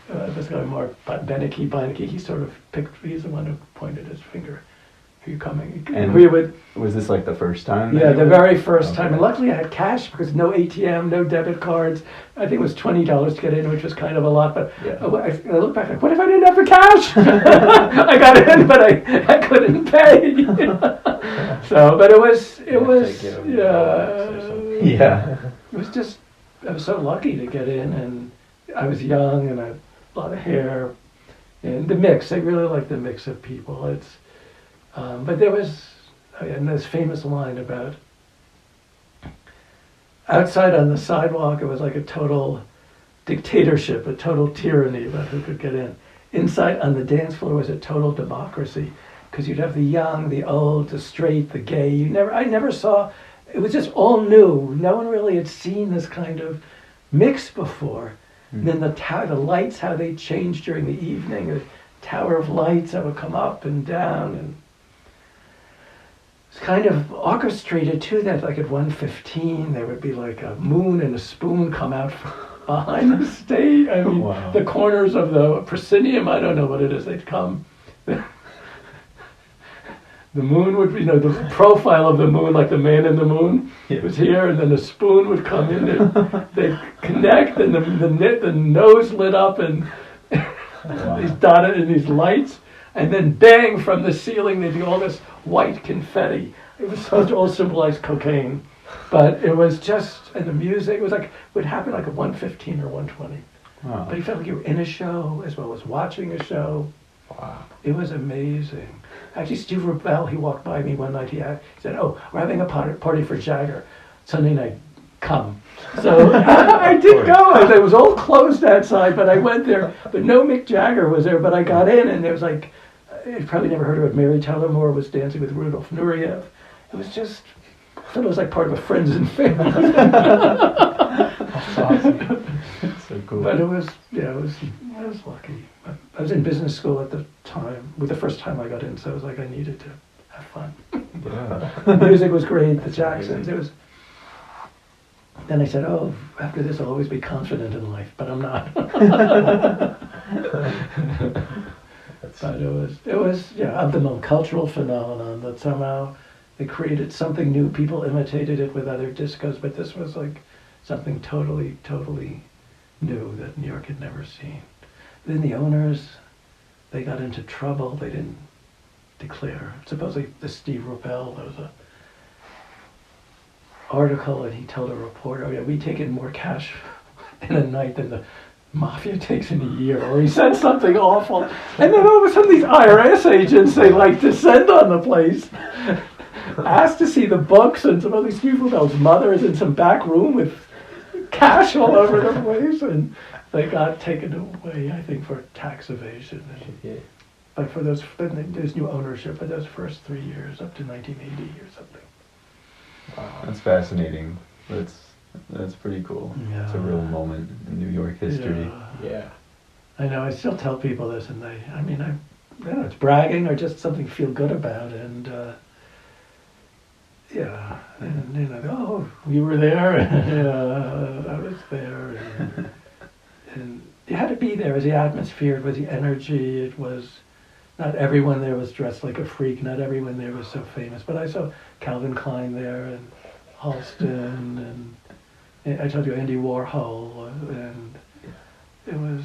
S3: Beneke. He sort of he's the one who pointed his finger. Are you coming?
S2: And
S3: we would...
S2: Was this like the first time?
S3: Yeah, the very first
S2: Okay.
S3: time. And luckily I had cash because no ATM, no debit cards. I think it was $20 to get in, which was kind of a lot. But
S2: Yeah.
S3: I look back like, what if I didn't have the cash? I got in, but I couldn't pay. So, but it was,
S2: Yeah.
S3: It was just, I was so lucky to get in, and I was young, and I had a lot of hair, and the mix, I really like the mix of people. It's, but there was, and this famous line about, outside on the sidewalk, it was like a total dictatorship, a total tyranny about who could get in. Inside on the dance floor was a total democracy, because you'd have the young, the old, the straight, the gay. I never saw. It was just all new. No one really had seen this kind of mix before. And then the lights, how they changed during the evening, a tower of lights that would come up and down, and it's kind of orchestrated too. That like at 1:15 there would be like a moon and a spoon come out behind the stage. I mean,
S2: Wow.
S3: the corners of the proscenium. I don't know what it is. They'd come. The moon would be, the profile of the moon, like the man in the moon, was here, and then the spoon would come in, and they'd connect, and the nose lit up, and these dotted in these lights, and then bang from the ceiling, there'd be all this white confetti. It was supposed to all symbolize cocaine, but it was just, and the music, it was like, it would happen like at 1:15 or 1:20.
S2: Wow.
S3: But you felt like you were in a show as well as watching a show.
S1: Wow.
S3: It was amazing. Actually, Steve Rubel, he walked by me one night. He said, "Oh, we're having a party for Jagger Sunday night. Come." So I did go. And it was all closed outside, but I went there. But no Mick Jagger was there. But I got in, and there was like, you probably never heard of it. Mary Tyler Moore was dancing with Rudolph Nureyev. It was just, I thought it was like part of a friends and family.
S1: That's awesome.
S2: So cool.
S3: But it was, I was lucky. I was in business school at the time, with the first time I got in, so it was like I needed to have fun.
S2: Yeah.
S3: The music was great, the Jacksons, it was... Then I said, oh, after this I'll always be confident in life, but I'm not. But it was of the cultural phenomenon that somehow they created something new. People imitated it with other discos, but this was like something totally, totally new that New York had never seen. Then the owners, they got into trouble. They didn't declare. Supposedly the Steve Rubel, there was a article, and he told a reporter, "Oh yeah, we take in more cash in a night than the mafia takes in a year," or he said something awful. And then all of a sudden these IRS agents, they like descend on the place, asked to see the books, and some of Steve Rubel's mother is in some back room with cash all over the place, and they got taken away, I think, for tax evasion.
S1: Yeah.
S3: But for there's new ownership for those first 3 years, up to 1980 or something.
S1: Wow.
S2: That's fascinating. That's pretty cool.
S3: Yeah.
S2: It's a real moment in New York history.
S1: Yeah.
S3: I know, I still tell people this, and I don't know, it's bragging or just something to feel good about, and and oh, you were there, I was there, and you had to be there. It was the atmosphere, it was the energy, it was not everyone there was dressed like a freak. Not everyone there was so famous. But I saw Calvin Klein there and Halston and I told you Andy Warhol and it was.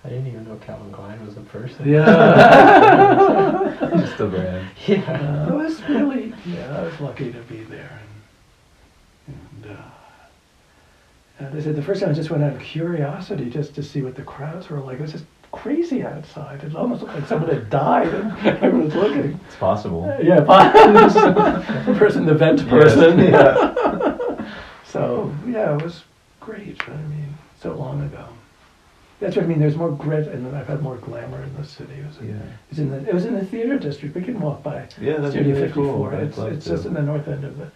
S1: I didn't even know Calvin Klein was a person.
S3: Yeah.
S2: Just a brand.
S1: Yeah.
S3: It was really, I was lucky to be there. And they said the first time I just went out of curiosity just to see what the crowds were like. It was just crazy outside. It almost looked like someone had died and everyone was looking.
S2: It's possible.
S3: Yeah, the person, the vent person.
S2: Yes, yeah.
S3: So, it was great. I mean, so long ago. That's what I mean. There's more grit, and I've had more glamour in the city. It was in the theater district. We can walk by
S2: Yeah, that's
S3: Studio
S2: really
S3: 54.
S2: cool.
S3: It's just in the north end of the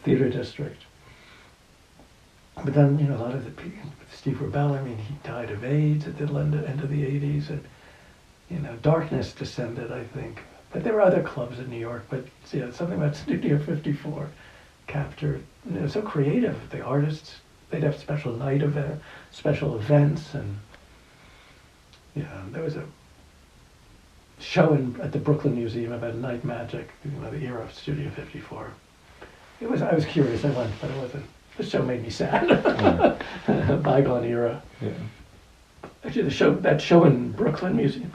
S3: theater district. But then, a lot of the people, Steve Rebell, I mean, he died of AIDS at the end of the 80s, and darkness descended, I think. But there were other clubs in New York. But something about Studio 54 captured. It was so creative. The artists, they'd have special events, and. There was a show at the Brooklyn Museum about night magic, the era of Studio 54. I was curious, I went, but it wasn't. The show made me sad. Bygone era.
S2: Yeah.
S3: Actually, that show in Brooklyn Museum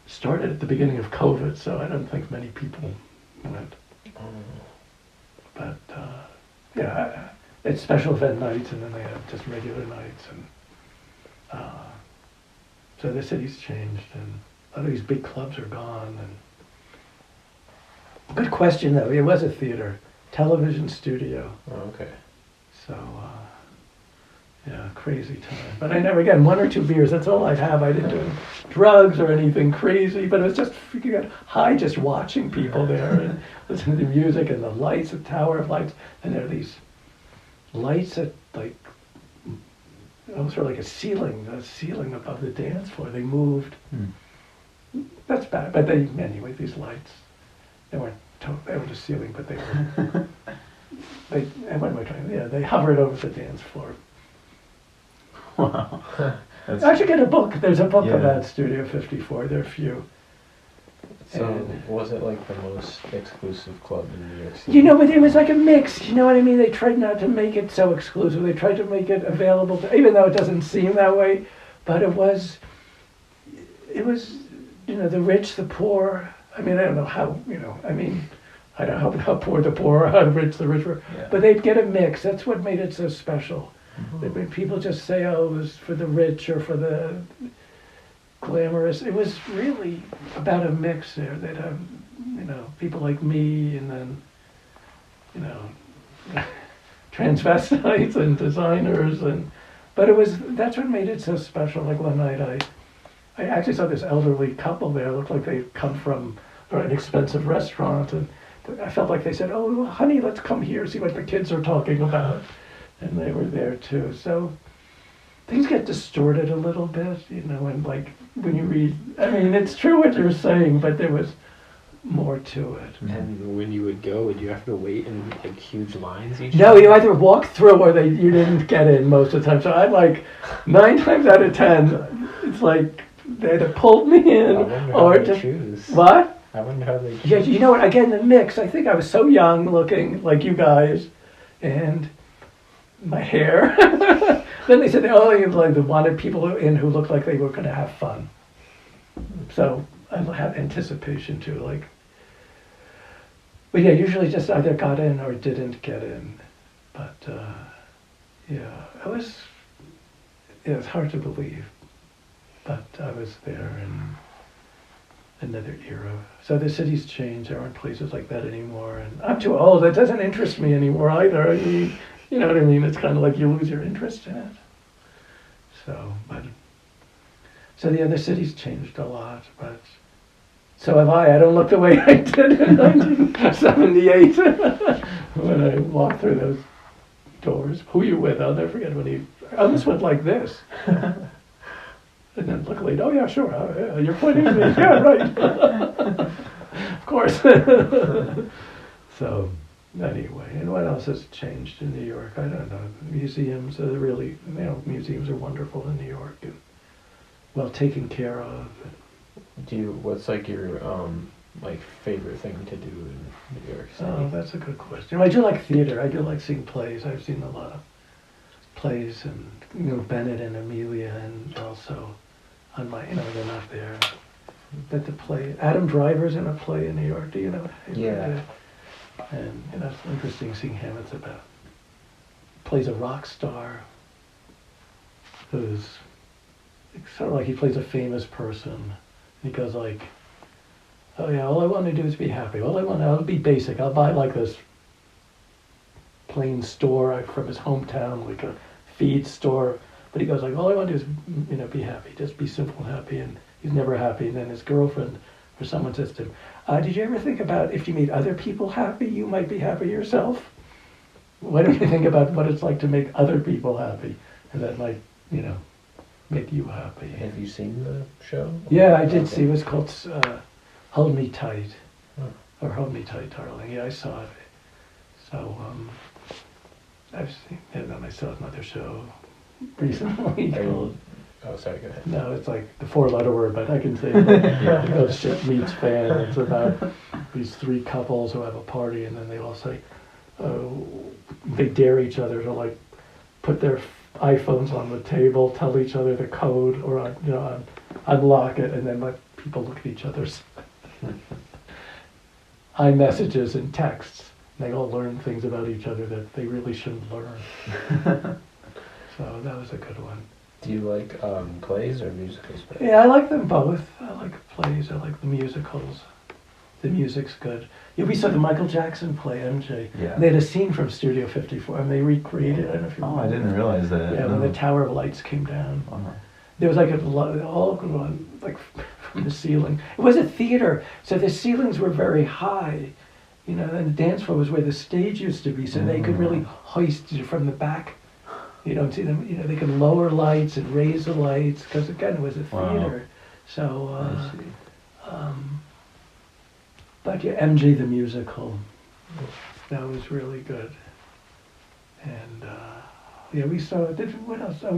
S3: started at the beginning of COVID, so I don't think many people went. But it's special event nights, and then they have just regular nights, and. So the city's changed, and a lot of these big clubs are gone. And good question, though. It was a theater, television studio.
S1: Oh, okay.
S3: So, crazy time. But I never, again, 1 or 2 beers. That's all I'd have. I didn't do drugs or anything crazy. But it was just freaking high, just watching people there and listening to music and the lights, the Tower of Lights, and there are these lights that almost sort of like a ceiling above the dance floor. They moved. That's bad. But anyway, these lights, they weren't the ceiling, but they were. What am I trying? Yeah, they hovered over the dance floor.
S2: Wow.
S3: I should get a book. There's a book
S2: Yeah.
S3: about Studio 54. There are a few.
S1: So
S3: And-
S1: was it like the most exclusive club in New York City?
S3: But it was like a mix. You know what I mean? They tried not to make it so exclusive. They tried to make it available to, even though it doesn't seem that way. But it was, the rich, the poor. I mean, I don't know how, I don't know how poor the poor or how rich the rich were.
S2: Yeah.
S3: But they'd get a mix. That's what made it so special.
S2: Mhm.
S3: When people just say, oh, it was for the rich or for the glamorous. It was really about a mix there. They'd have, people like me, and then, transvestites and designers, but that's what made it so special. Like one night I actually saw this elderly couple there. It looked like they'd come from an expensive restaurant, and I felt like they said, oh, honey, let's come here, see what the kids are talking about. And they were there too. So things get distorted a little bit, and like when you read, I mean, it's true what you're saying, but there was more to it.
S1: And when you would go, would you have to wait in like huge lines each
S3: No,
S1: time?
S3: you either walk through or you didn't get in most of the time. So I'm like 9 times out of 10, it's like they either pulled me in
S1: I wonder
S3: or
S1: how they
S3: just
S1: choose.
S3: what?
S1: I wonder how they choose.
S3: Yeah, you know what? Again, the mix. I think I was so young looking like you guys, and my hair. Then they said they only wanted people in who looked like they were going to have fun. So I had anticipation too, like. But yeah, usually just either got in or didn't get in. But it was hard to believe. But I was there in another era. So the city's changed. There aren't places like that anymore. And I'm too old. It doesn't interest me anymore either. I mean, you know what I mean? It's kind of like you lose your interest in it. So the other city's changed a lot, but so have I. I don't look the way I did in 1978 when I walked through those doors. Who you with? I'll never forget when I almost went like this. And then luckily, oh yeah, sure, yeah, you're pointing at me. Yeah, right. Of course. So anyway, and what else has changed in New York? I don't know. Museums are really, museums are wonderful in New York and well taken care of.
S1: What's like your like favorite thing to do in New York City?
S3: Oh, that's a good question. I do like theater. I do like seeing plays. I've seen a lot of plays, and Bennett and Amelia, and also on my they're not there. But the play, Adam Driver's in a play in New York. Do you know?
S1: Yeah.
S3: And it's interesting seeing him. It's about plays a rock star who's sort of like he plays a famous person. He goes like, oh yeah, all I want to do is be happy. I'll be basic. I'll buy like this plain store from his hometown, like a feed store. But he goes like, all I want to do is, be happy. Just be simple and happy. And he's never happy. And then his girlfriend or someone says to him, did you ever think about if you made other people happy, you might be happy yourself? Why don't you think about what it's like to make other people happy? And that might, make you happy.
S1: Have you seen the show?
S3: Yeah, I did see. It was called Hold Me Tight. Or Hold Me Tight, Darling. Yeah, I saw it. So, I've seen it, and then I saw another show recently called...
S1: Oh, sorry, go ahead.
S3: No, it's like the 4-letter word, but I can say it. Oh, Shit Meets Fan. It's about these 3 couples who have a party, and then they all say, they dare each other to like put their iPhones on the table, tell each other the code, or unlock it, and then let people look at each other's iMessages and texts. And they all learn things about each other that they really shouldn't learn. So that was a good one.
S1: Do you like plays or musicals?
S3: Yeah, I like them both. I like plays. I like the musicals. The music's good. Yeah, we saw the Michael Jackson play, MJ.
S2: Yeah.
S3: They had a scene from Studio 54, and they recreated it. I don't know if you remember.
S2: I didn't realize that.
S3: Yeah, when the Tower of Lights came down. There was like all going on, like from the ceiling. It was a theater, so the ceilings were very high, and the dance floor was where the stage used to be, so they could really hoist you from the back. You don't see them, they could lower lights and raise the lights, because again, it was a theater. So, but yeah, MJ the musical, that was really good. And yeah, we saw, what else? Oh,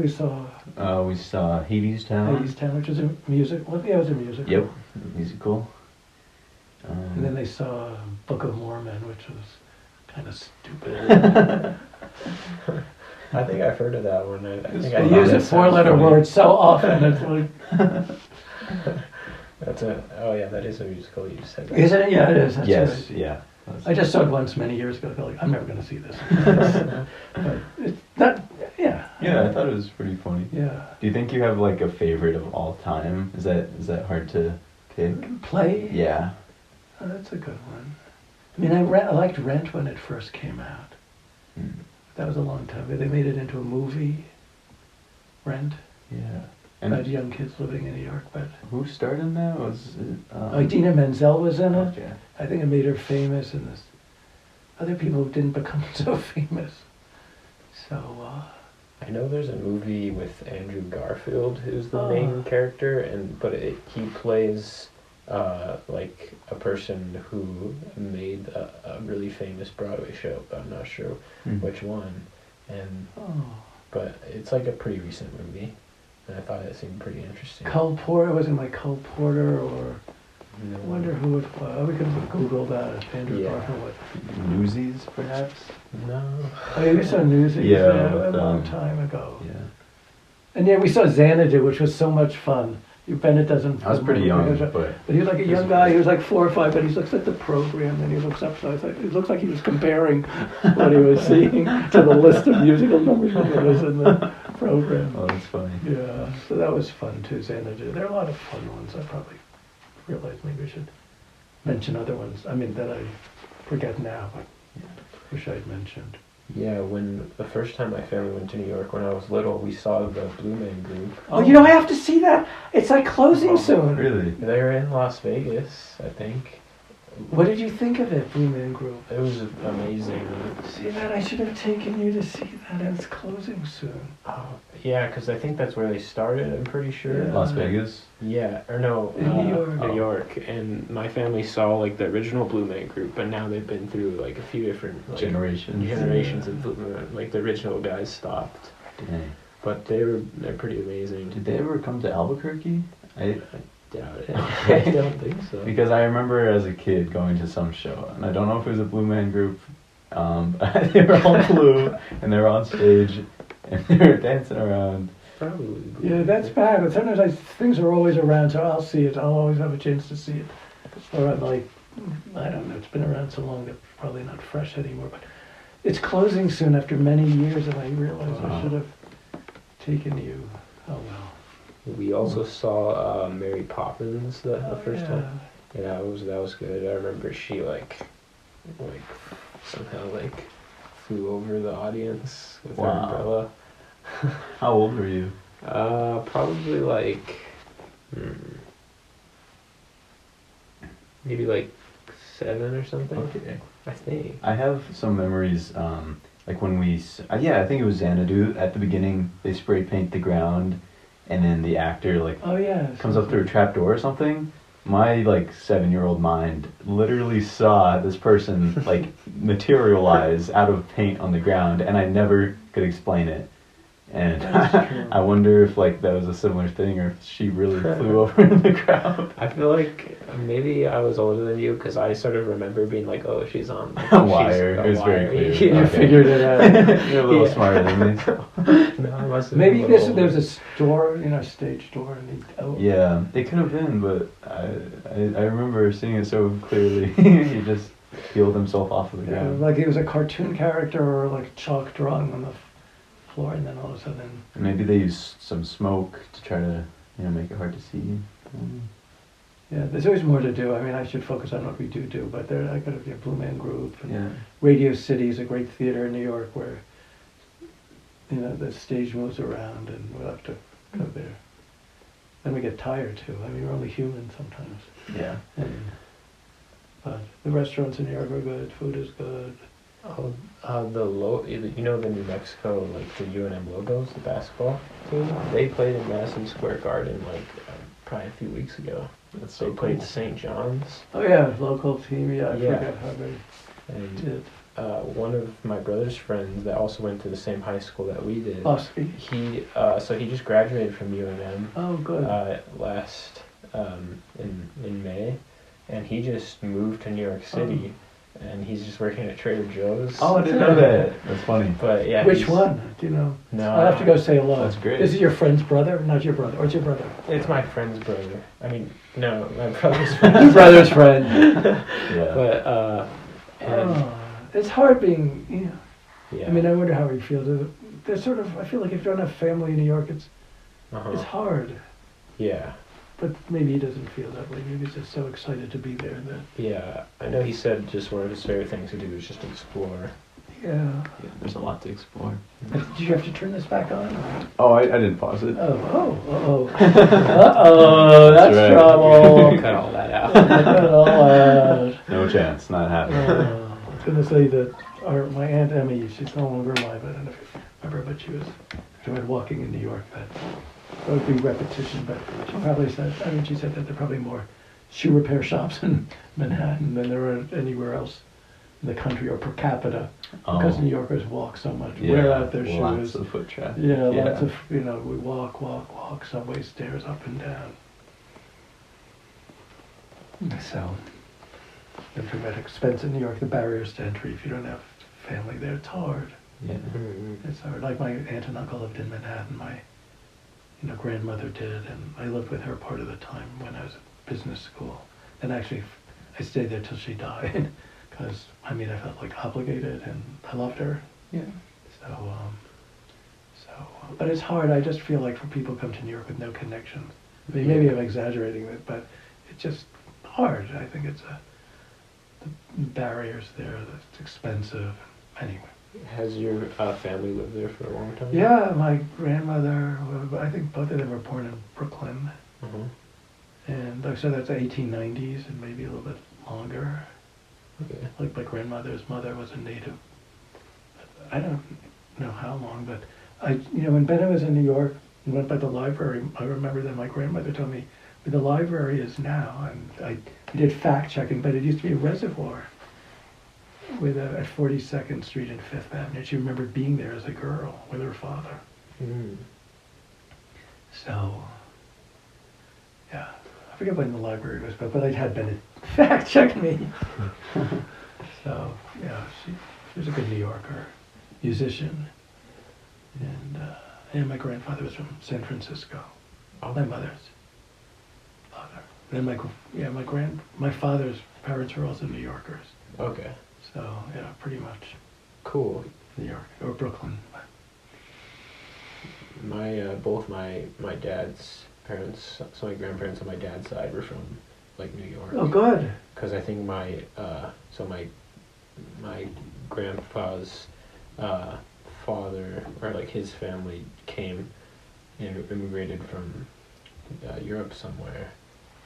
S3: we saw
S2: Hades Town.
S3: Hades Town, which was a music, well, yeah, it was a musical.
S2: Yep, musical.
S3: And then they saw Book of Mormon, which was kind of stupid.
S1: I think I've heard of that one. I think
S3: They use a 4-letter word so often. It's like,
S1: that is a musical. You said that.
S3: isn't it? Yeah, it is. That's
S2: Yes,
S3: right.
S2: yeah.
S3: I just saw it once many years ago. I felt like I'm never going to see this. But it's not. Yeah.
S2: Yeah, I thought it was pretty funny.
S3: Yeah.
S2: Do you think you have like a favorite of all time? Is that hard to pick?
S3: Play.
S2: Yeah.
S3: Oh, that's a good one. I mean, I liked Rent when it first came out. That was a long time ago. They made it into a movie. Rent.
S2: Yeah.
S3: About young kids living in New York, but
S2: who starred in that? Was it?
S3: Idina Menzel was in it.
S2: Okay.
S3: I think it made her famous, and this other people didn't become so famous. So.
S1: I know there's a movie with Andrew Garfield who's the main character, but he plays like a person who made a really famous Broadway show, but I'm not sure which one. But it's like a pretty recent movie. And I thought it seemed pretty interesting.
S3: Cole Porter, wasn't like Cole Porter or
S1: No.
S3: I wonder who it was. We could Google that. Andrew Garfield. What?
S2: Newsies, perhaps?
S1: No.
S3: Oh, yeah, we saw Newsies a long time ago.
S2: Yeah.
S3: And yeah, we saw Xanadu, which was so much fun. Bennett doesn't.
S2: I was pretty young, but
S3: he was like a young guy. He was like 4 or 5, but he looks at the program and he looks up. So it looks like he was comparing what he was seeing to the list of musical numbers that was in the program.
S2: Oh, that's funny.
S3: Yeah, so that was fun too. Xanadu. There are a lot of fun ones. I probably realized maybe I should mention other ones. I mean that I forget now, but wish I'd mentioned.
S1: Yeah, when the first time my family went to New York when I was little, we saw the Blue Man Group.
S3: Oh, I have to see that. It's like closing soon.
S2: Really?
S1: They're in Las Vegas, I think.
S3: What did you think of it, Blue Man Group?
S1: It was amazing.
S3: See that? I should have taken you to see that, and it's closing soon.
S1: Oh, yeah, because I think that's where they started, I'm pretty sure.
S3: Yeah.
S2: Las Vegas?
S1: Yeah, or no,
S3: In New York.
S1: New York. And my family saw like the original Blue Man Group, but now they've been through like a few different generations of Blue Man. Like the original guys stopped.
S2: Dang.
S1: But they're pretty amazing.
S2: Did they ever come to Albuquerque?
S1: doubt it. I don't think so.
S2: Because I remember as a kid going to some show, and I don't know if it was a Blue Man Group. They were all blue, and they were on stage, and they were dancing around.
S1: Probably.
S3: Yeah, that's bad. But sometimes things are always around, so I'll see it. I'll always have a chance to see it. Or I'm like, I don't know. It's been around so long that it's probably not fresh anymore. But it's closing soon after many years, and I realize I should have taken you. Oh well.
S1: We also saw Mary Poppins the first time. Yeah, that was good. I remember she like somehow like flew over the audience with her umbrella.
S2: How old were you?
S1: Probably like maybe like 7 or something.
S2: Okay.
S1: I think.
S2: I have some memories, like when I think it was Xanadu. At the beginning, they spray paint the ground, and then the actor comes up through a trap door or something. My 7-year-old mind literally saw this person materialize out of paint on the ground, and I never could explain it. And I wonder if that was a similar thing, or if she really flew over in the crowd.
S1: I feel like maybe I was older than you because I sort of remember being like, oh, she's on
S2: a wire. It was very clear.
S1: Yeah.
S3: You figured it out.
S2: You're a little smarter than me.
S1: No, I must have
S3: Maybe
S1: been a little
S3: there's
S1: older.
S3: a store, stage door.
S2: Yeah, it could have been, but I remember seeing it so clearly. He just peeled himself off of the ground.
S3: Like he was a cartoon character or chalk drawing on the floor, and then all of a sudden.
S2: Maybe they used some smoke to try to make it hard to see.
S3: Yeah, there's always more to do. I mean, I should focus on what we do, but I got to be a Blue Man Group. And
S2: Yeah.
S3: Radio City is a great theater in New York where, the stage moves around, and we'll have to go there. Then we get tired too. I mean, we're only human sometimes.
S2: Yeah.
S3: But the restaurants in New York are good. Food is good.
S1: Oh, the New Mexico, the UNM logos, the basketball team, they played in Madison Square Garden probably a few weeks ago.
S2: That's
S1: They
S2: so
S1: played
S2: cool.
S1: St. John's,
S3: Oh yeah, local team. Yeah, I
S1: Yeah.
S3: forget how they
S1: and
S3: did.
S1: one of my brother's friends that also went to the same high school that we did.
S3: Oh, sweet.
S1: He just graduated from UNM
S3: Oh, good.
S1: last in May, and he just moved to New York City, and he's just working at Trader Joe's.
S2: Oh, I didn't know that. That's funny.
S1: But yeah,
S3: Which one? Do you know?
S1: No,
S3: I'll have to go say hello.
S2: That's great.
S3: Is it your friend's brother? Not your brother. Or it's your brother?
S1: It's my friend's brother. I mean, no, my brother's friend.
S3: Your brother's friend.
S2: Yeah.
S1: But
S3: It's hard being,
S1: yeah.
S3: I mean, I wonder how he feels. There's sort of, I feel like if you don't have family in New York, it's hard.
S1: Yeah.
S3: But maybe he doesn't feel that way. Maybe he's just so excited to be there that.
S1: Yeah, I know he said just one of his favorite things to do is just explore.
S3: Yeah.
S2: There's a lot to explore.
S3: Did you have to turn this back on?
S2: Oh, I didn't pause it.
S3: Oh, that's
S2: right.
S3: trouble.
S1: Cut all that out.
S2: No chance. Not happening.
S3: I was going to say that my Aunt Emmy, she's no longer alive, I don't know if you remember, but she went walking in New York. That would be repetition, but she probably said, she said that there are probably more shoe repair shops in Manhattan than there are anywhere else in the country or per capita, because New Yorkers walk so much, wear out their
S2: lots
S3: shoes.
S2: of foot traffic.
S3: Yeah, lots of, we walk, subway stairs up and down. So, don't talk about expense in New York, the barriers to entry. If you don't have family there, it's hard.
S2: Yeah.
S3: It's hard. Like my aunt and uncle lived in Manhattan. My, grandmother did, and I lived with her part of the time when I was at business school. And actually, I stayed there till she died, because I felt obligated, and I loved her.
S2: Yeah.
S3: But it's hard. I just feel like for people who come to New York with no connections. Maybe I'm exaggerating it, but it's just hard. I think it's the barriers there. It's expensive. Anyway.
S1: Has your family lived there for a long time?
S3: Yeah, my grandmother. I think both of them were born in Brooklyn, and so that's the 1890s, and maybe a little bit longer.
S1: Okay.
S3: Like my grandmother's mother was a native. I don't know how long, but when Ben was in New York and went by the library, I remember that my grandmother told me where the library is now, and I did fact checking, but it used to be a reservoir at 42nd Street and Fifth Avenue. She remembered being there as a girl with her father. So, yeah, forget when the library was built, but it had been. Fact check me. So yeah, she was a good New Yorker, musician, and my grandfather was from San Francisco.
S1: Oh.
S3: My mother's father. And my father's parents were also New Yorkers.
S1: Okay.
S3: So yeah, pretty much
S1: Cool.
S3: New York or Brooklyn.
S1: Both my dad's parents, so my grandparents on my dad's side were from like New York.
S3: Oh, good.
S1: Because I think my grandpa's father, or like his family, came and immigrated from Europe somewhere,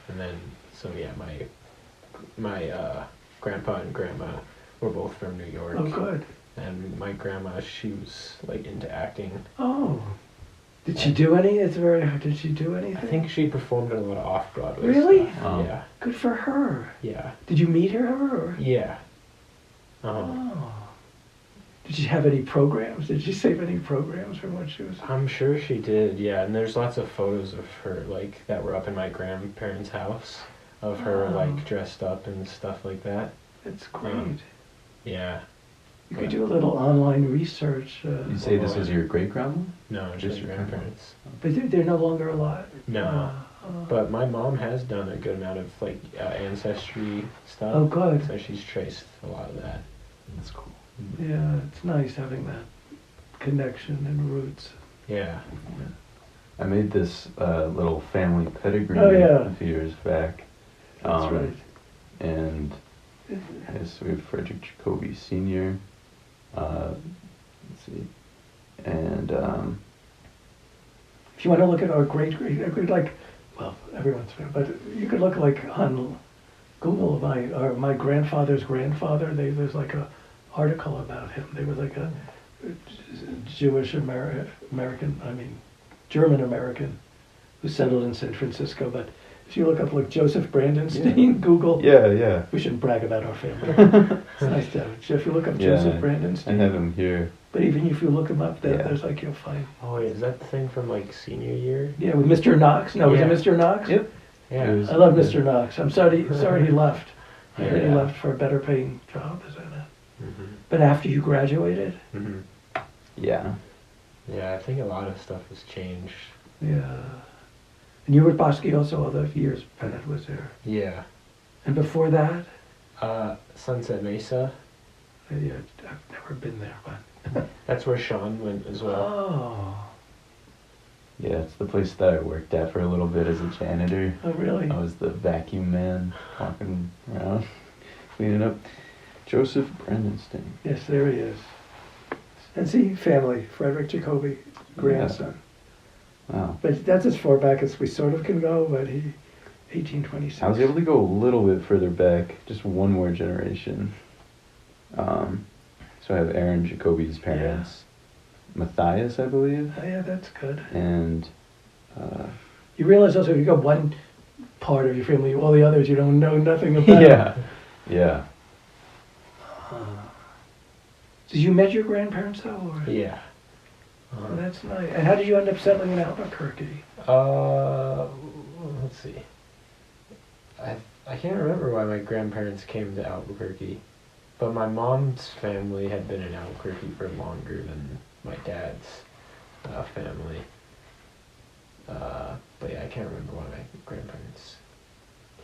S1: and then so yeah, my grandpa and grandma were both from New York.
S3: Oh, good.
S1: And my grandma, she was like into acting.
S3: Oh. Did she do any? Did she do anything?
S1: I think she performed in a lot of off-Broadway
S3: Really?
S1: stuff.
S2: Oh.
S1: Yeah.
S3: Good for her.
S1: Yeah.
S3: Did you meet her ever? Or?
S1: Yeah.
S3: Oh. Did she have any programs? Did she save any programs from when she was?
S1: I'm sure she did, yeah. And there's lots of photos of her, like, that were up in my grandparents' house, of her,
S3: Oh.
S1: like, dressed up and stuff like that.
S3: That's great.
S1: Yeah.
S3: You could do a little online research.
S2: You say this was your great grandma?
S1: No, just your grandparents.
S3: But they're no longer alive.
S1: No. But my mom has done a good amount of, like, ancestry stuff.
S3: Oh, good.
S1: So she's traced a lot of that.
S2: That's cool.
S3: Yeah, it's nice having that connection and roots.
S1: Yeah.
S2: I made this little family pedigree
S3: Oh, yeah.
S2: a few years back.
S3: That's right.
S2: And yes, we have Frederick Jacoby Sr. Let's see. And
S3: If you want to look at our great, like, well, everyone's, but you could look like on Google my grandfather's grandfather. There's like a article about him. They were like a Jewish American, German American, who settled in San Francisco. But if you look up like Joseph Brandenstein, Google.
S2: yeah.
S3: We shouldn't brag about our family. It's nice to have. If you look up
S2: Yeah,
S3: Joseph Brandenstein.
S2: I have him here.
S3: But even if you look him up,
S2: Yeah.
S3: there's like you'll find.
S1: Oh, wait, is that the thing from, like, senior year?
S3: Yeah, with Mr. Knox. No,
S1: Yeah.
S3: was it Mr. Knox?
S2: Yep.
S1: Yeah.
S2: It was-
S3: I love Mr. Knox. I'm sorry he left. I heard he
S1: Yeah.
S3: left for a better paying job, is that it?
S1: Mm-hmm.
S3: But after you graduated?
S1: Mm-hmm.
S2: Yeah.
S1: Yeah, I think a lot of stuff has changed.
S3: Yeah. And you were at Bosque also all the years Bennett was there.
S1: Yeah.
S3: And before that?
S1: Sunset Mesa.
S3: Yeah, I've never been there, but.
S1: That's where Sean went as well.
S3: Oh.
S2: Yeah, it's the place that I worked at for a little bit as a janitor.
S3: Oh, really?
S2: I was the vacuum man walking around, cleaning up. Joseph Brandenstein.
S3: Yes, there he is. And see, family, Frederick Jacoby, grandson.
S2: Wow.
S3: But that's as far back as we sort of can go, but 1826.
S2: I was able to go a little bit further back, just one more generation. So I have Aaron Jacoby's parents, Matthias, I believe,
S3: Oh, yeah, that's good.
S2: and
S3: You realize also if you got one part of your family, all the others you don't know nothing about.
S2: yeah.
S3: Did you met your grandparents though? Or?
S1: Yeah.
S3: Oh, that's nice. And how did you end up settling in Albuquerque?
S1: Let's see. I can't remember why my grandparents came to Albuquerque, but my mom's family had been in Albuquerque for longer than my dad's family. But yeah, I can't remember why my grandparents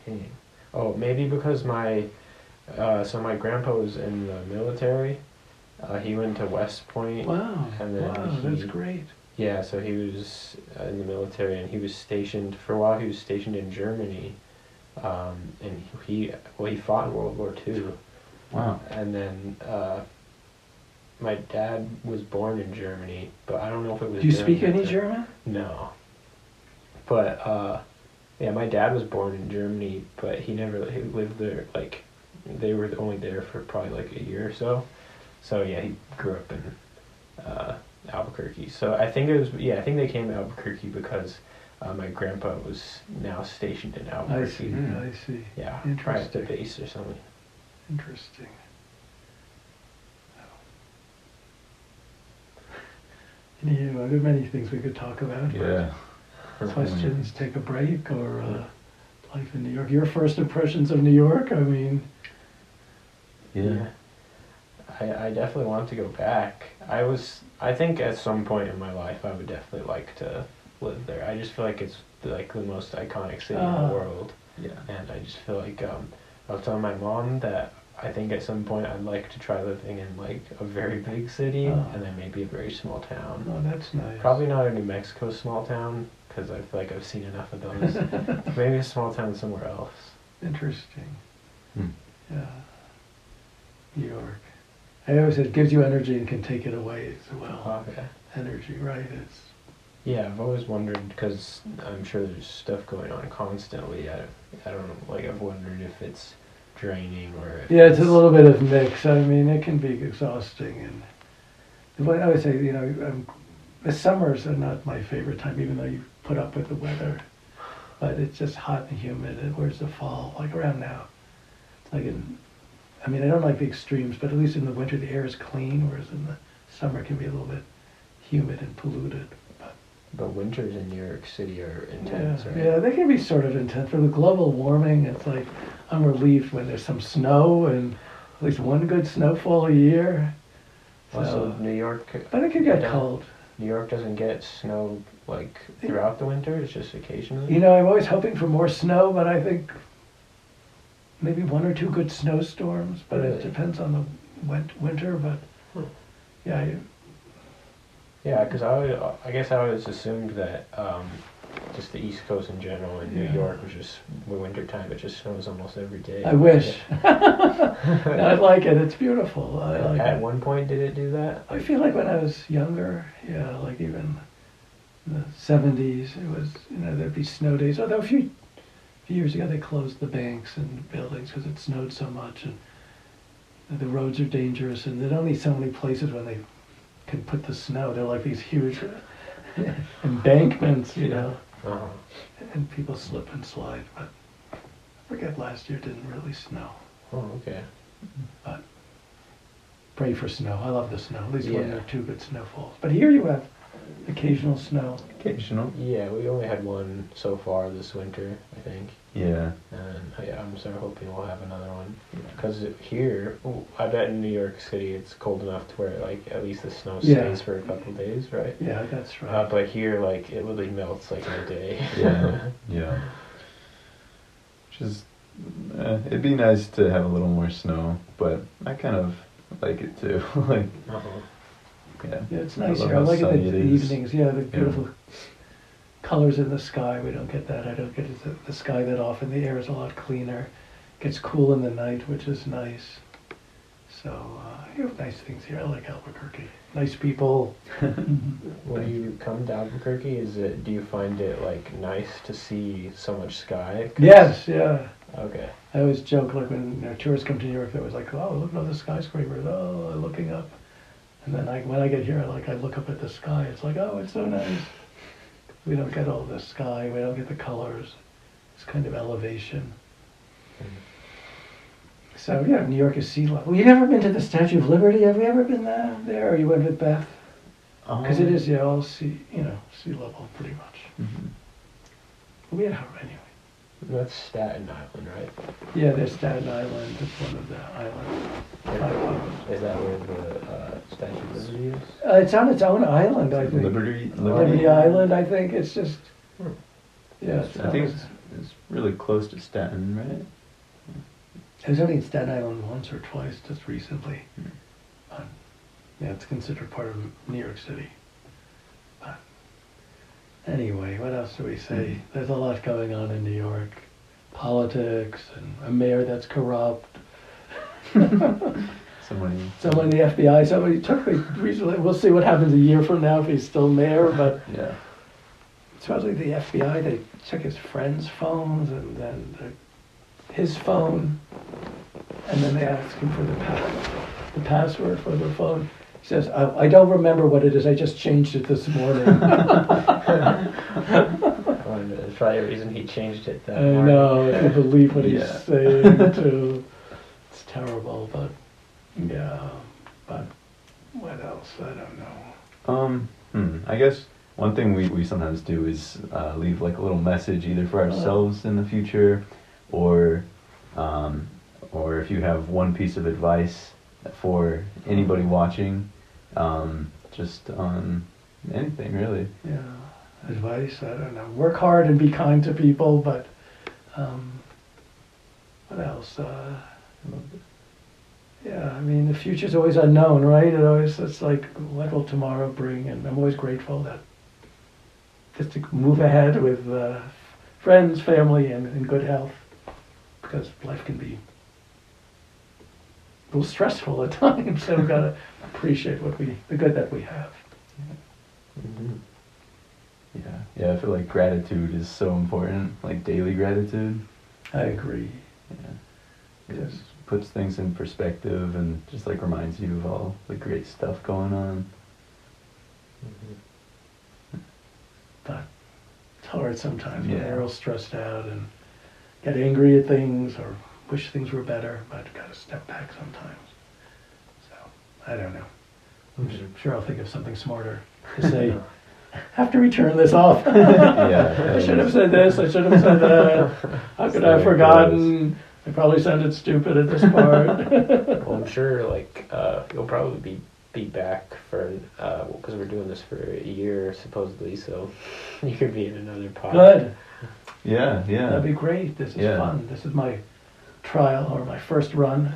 S1: came. Oh, maybe because my grandpa was in the military. He went to West Point.
S3: Wow.
S1: And then
S3: That's great.
S1: Yeah, so he was in the military, and he was stationed for a while. He was stationed in Germany, and he fought in World War II.
S2: Wow.
S1: And then my dad was born in Germany, but I don't know if it was.
S3: Do you
S1: during
S3: speak
S1: that
S3: any
S1: time.
S3: German?
S1: No. But yeah, my dad was born in Germany, but he never he lived there. Like, they were only there for probably like a year or so. So yeah, he grew up in Albuquerque. So I think I think they came to Albuquerque because my grandpa was now stationed in Albuquerque.
S3: I see.
S1: Yeah, probably at the
S3: Interesting.
S1: base or something.
S3: Interesting. There are many things we could talk about.
S2: Yeah.
S3: Questions, take a break, or life in New York. Your first impressions of New York? I mean,
S2: Yeah.
S1: I definitely want to go back. I think at some point in my life I would definitely like to live there. I just feel like it's like the most iconic city in the world.
S2: Yeah.
S1: And I just feel like I was telling my mom that I think at some point I'd like to try living in like a very big city and then maybe a very small town.
S3: oh, that's nice.
S1: Probably not a New Mexico small town because I feel like I've seen enough of those. Maybe a small town somewhere else.
S3: Interesting.
S2: Hmm.
S3: Yeah. New York. I always said it gives you energy and can take it away as well.
S1: Okay.
S3: Energy, right? It's
S1: Yeah, I've always wondered because I'm sure there's stuff going on constantly. I don't know. Like I've wondered if it's draining or if
S3: yeah, it's a little bit of mix. I mean, it can be exhausting, and I would say, you know, the summers are not my favorite time, even though you put up with the weather. But it's just hot and humid. And where's the fall? Like around now, it's like I mean, I don't like the extremes, but at least in the winter the air is clean, whereas in the summer it can be a little bit humid and polluted.
S1: But winters in New York City are intense, right?
S3: Yeah, they can be sort of intense. For the global warming, it's like I'm relieved when there's some snow and at least one good snowfall a year.
S1: Also, New York.
S3: But it can get cold.
S1: New York doesn't get snow like throughout the winter. It's just occasionally.
S3: You know, I'm always hoping for more snow, but I think maybe one or two good snowstorms. But
S1: Really?
S3: it depends on the winter. But yeah.
S1: Yeah, because I guess I always assumed that just the East Coast in general and New
S3: Yeah.
S1: York was just winter time. It just snows almost every day.
S3: I wish. I like it. It's beautiful. I like
S1: At
S3: it.
S1: one point, did it do that?
S3: I feel like when I was younger, yeah, like even in the 70s, it was, you know, there'd be snow days. Although a few years ago they closed the banks and buildings because it snowed so much, and the roads are dangerous, and there's only so many places when they can put the snow. They're like these huge embankments, you know,
S1: Uh-huh.
S3: and people slip and slide. But I forget, last year didn't really snow.
S1: Oh, okay.
S3: But pray for snow. I love the snow. At least one
S1: Yeah.
S3: or two good snowfalls. But here you have occasional snow.
S2: Occasional.
S1: Yeah, we only had one so far this winter, I think.
S2: Yeah.
S1: And yeah, I'm sort of hoping we'll have another one. Because here, I bet in New York City it's cold enough to where like at least the snow
S3: Yeah.
S1: stays for a couple of days, right?
S3: Yeah, that's right.
S1: But here, like it literally melts like in a day.
S2: Yeah. Yeah. Just, it'd be nice to have a little more snow, but I kind of like it too. Like,
S1: Uh-huh.
S3: Yeah, it's
S2: I
S3: nice
S2: love
S3: here. I
S2: how
S3: like it
S2: sunny
S3: in
S2: it
S3: the
S2: is.
S3: evenings. Yeah, the beautiful colors in the sky. We don't get that. I don't get the sky that often. The air is a lot cleaner. Gets cool in the night, which is nice. So you have nice things here. I like Albuquerque. Nice people.
S1: When you come to Albuquerque, do you find it like nice to see so much sky? 'Cause-
S3: Yes, yeah.
S1: Okay.
S3: I always joke, like when tourists come to New York, they're always like, "Oh, look at all the skyscrapers. Oh, I'm looking up." And then when I get here, I look up at the sky. It's like, oh, it's so nice. We don't get all the sky. We don't get the colors. It's kind of elevation. So yeah, New York is sea level. You've never been to the Statue of Liberty? Have you ever been there? Or you went with Beth? Because it is, yeah, all sea level pretty much.
S2: Mhm.
S3: We had anyway.
S1: That's Staten Island, right?
S3: Yeah, there's Staten Island. It's one of the islands.
S1: Is that where the Statue of Liberty is?
S3: It's on its own island, I think. Liberty Island, I think. It's just, yeah.
S2: I think it's really close to Staten, right?
S3: I was only in Staten Island once or twice, just recently. Yeah, it's considered part of New York City. But anyway, what else do we say? There's a lot going on in New York. Politics and a mayor that's corrupt.
S2: Someone
S3: Someone in the FBI, somebody took me recently. We'll see what happens a year from now if he's still mayor, but
S2: Yeah.
S3: supposedly the FBI, they check his friends' phones and then his phone, and then they ask him for the password for the phone. He says, I don't remember what it is, I just changed it this morning.
S1: That's probably the reason he changed it that
S3: I
S1: morning.
S3: know, if you believe what he's
S2: Yeah.
S3: saying too. It's terrible, but yeah, but what else? I don't know.
S2: I guess One thing we sometimes do is leave like a little message either for ourselves in the future, or if you have one piece of advice for anybody watching, just on anything really.
S3: Yeah, advice, I don't know. Work hard and be kind to people, but what else? Yeah, I mean, the future's always unknown, right? It's like, what will tomorrow bring? And I'm always grateful that just to move ahead with friends, family, and in good health, because life can be a little stressful at times, so we've got to appreciate the good that we have.
S1: Mhm.
S2: Yeah, I feel like gratitude is so important, like daily gratitude.
S3: I agree.
S2: Yeah. It just puts things in perspective and just like reminds you of all the great stuff going on.
S1: Mhm.
S3: But it's hard sometimes when
S2: Yeah.
S3: you're real stressed out and get angry at things or wish things were better, but got to step back sometimes. So, I don't know. I'm sure I'll think of something smarter to say. Have to return this off.
S2: Yeah.
S3: I should have said this, I should have said that. How could I have forgotten? I probably sounded stupid at this part.
S1: Well, I'm sure like you'll probably be back for because we're doing this for a year supposedly, so you could be in another pod.
S3: Good.
S2: Yeah,
S3: That'd be
S2: yeah.
S3: great. This is
S2: Yeah.
S3: fun. This is my trial or my first run.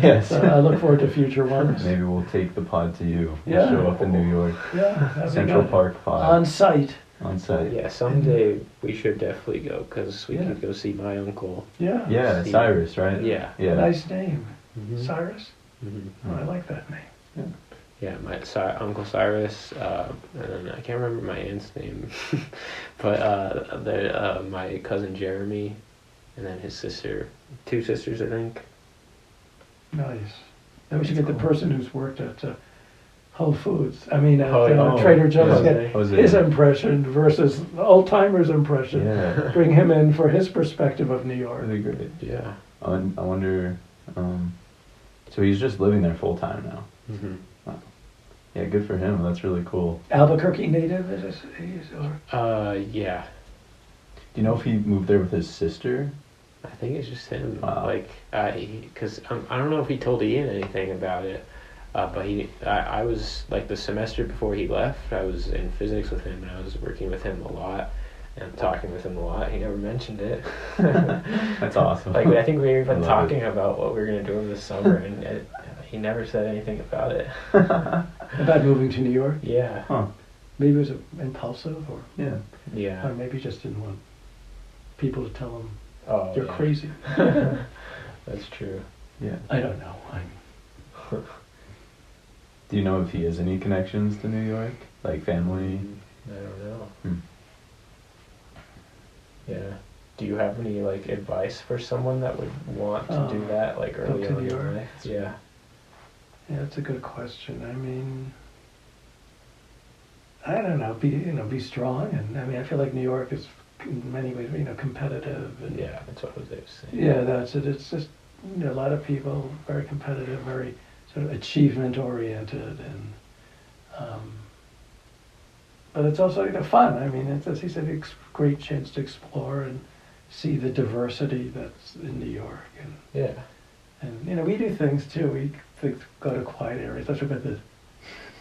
S2: Yes.
S3: So I look forward to future ones.
S2: Maybe we'll take the pod to you. We'll
S3: Yeah.
S2: show up in New York.
S3: Yeah, that'd be
S2: Central
S3: good.
S2: Park pod.
S3: On site.
S2: On site.
S1: Yeah, someday we should definitely go because we
S3: Yeah.
S1: could go see my uncle.
S3: Yeah.
S2: Yeah,
S1: See-
S2: Cyrus, right?
S1: Yeah.
S2: Yeah.
S3: Nice name.
S1: Mhm.
S3: Cyrus?
S1: Mhm.
S3: Oh, I like that name.
S1: Yeah, my Uncle Cyrus, and I can't remember my aunt's name, but my cousin Jeremy, and then his sister, 2 sisters, I think.
S3: Nice. Then we should get the
S2: Cool.
S3: person who's worked at Whole Foods. I mean, at
S1: Oh,
S3: Trader Joe's.
S1: yeah.
S3: Get
S2: Jose.
S3: his impression versus the old timer's impression.
S2: Yeah.
S3: Bring him in for his perspective of New York.
S2: Really great.
S1: Yeah.
S2: I wonder, so he's just living there full time now.
S1: Mm-hmm.
S2: Yeah, good for him. That's really cool.
S3: Albuquerque native, is this? Or?
S1: Yeah.
S2: Do you know if he moved there with his sister?
S1: I think it's just him.
S2: Wow.
S1: Like, because I don't know if he told Ian anything about it, but I was like the semester before he left. I was in physics with him, and I was working with him a lot and talking with him a lot. He never mentioned it.
S2: That's awesome.
S1: Like I think we were
S2: I
S1: even
S2: love
S1: talking about what we were gonna do over the summer, and he never said anything about it.
S3: About moving to New York?
S1: Yeah.
S2: Huh.
S3: Maybe it was impulsive, or
S2: Yeah.
S1: Yeah.
S3: maybe just didn't want people to tell him
S1: Oh,
S3: you're
S1: yeah.
S3: crazy.
S1: That's true.
S2: Yeah.
S3: I don't know.
S2: Do you know if he has any connections to New York? Like family?
S1: I don't know.
S2: Hmm.
S1: Yeah. Do you have any like advice for someone that would want to do that like
S3: go
S1: early
S3: to
S1: on
S3: New
S1: in
S3: York?
S1: life? Yeah.
S3: Yeah, that's a good question. I mean, I don't know. Be strong, and I mean, I feel like New York is in many ways, competitive, and
S1: Yeah, that's what Jose was saying.
S3: yeah, that's it. It's just a lot of people very competitive, very sort of achievement oriented, and but it's also fun. I mean, it's, as he said, it's a great chance to explore and see the diversity that's in New York,
S1: Yeah.
S3: and we do things too. We go to quiet areas. Let's look at the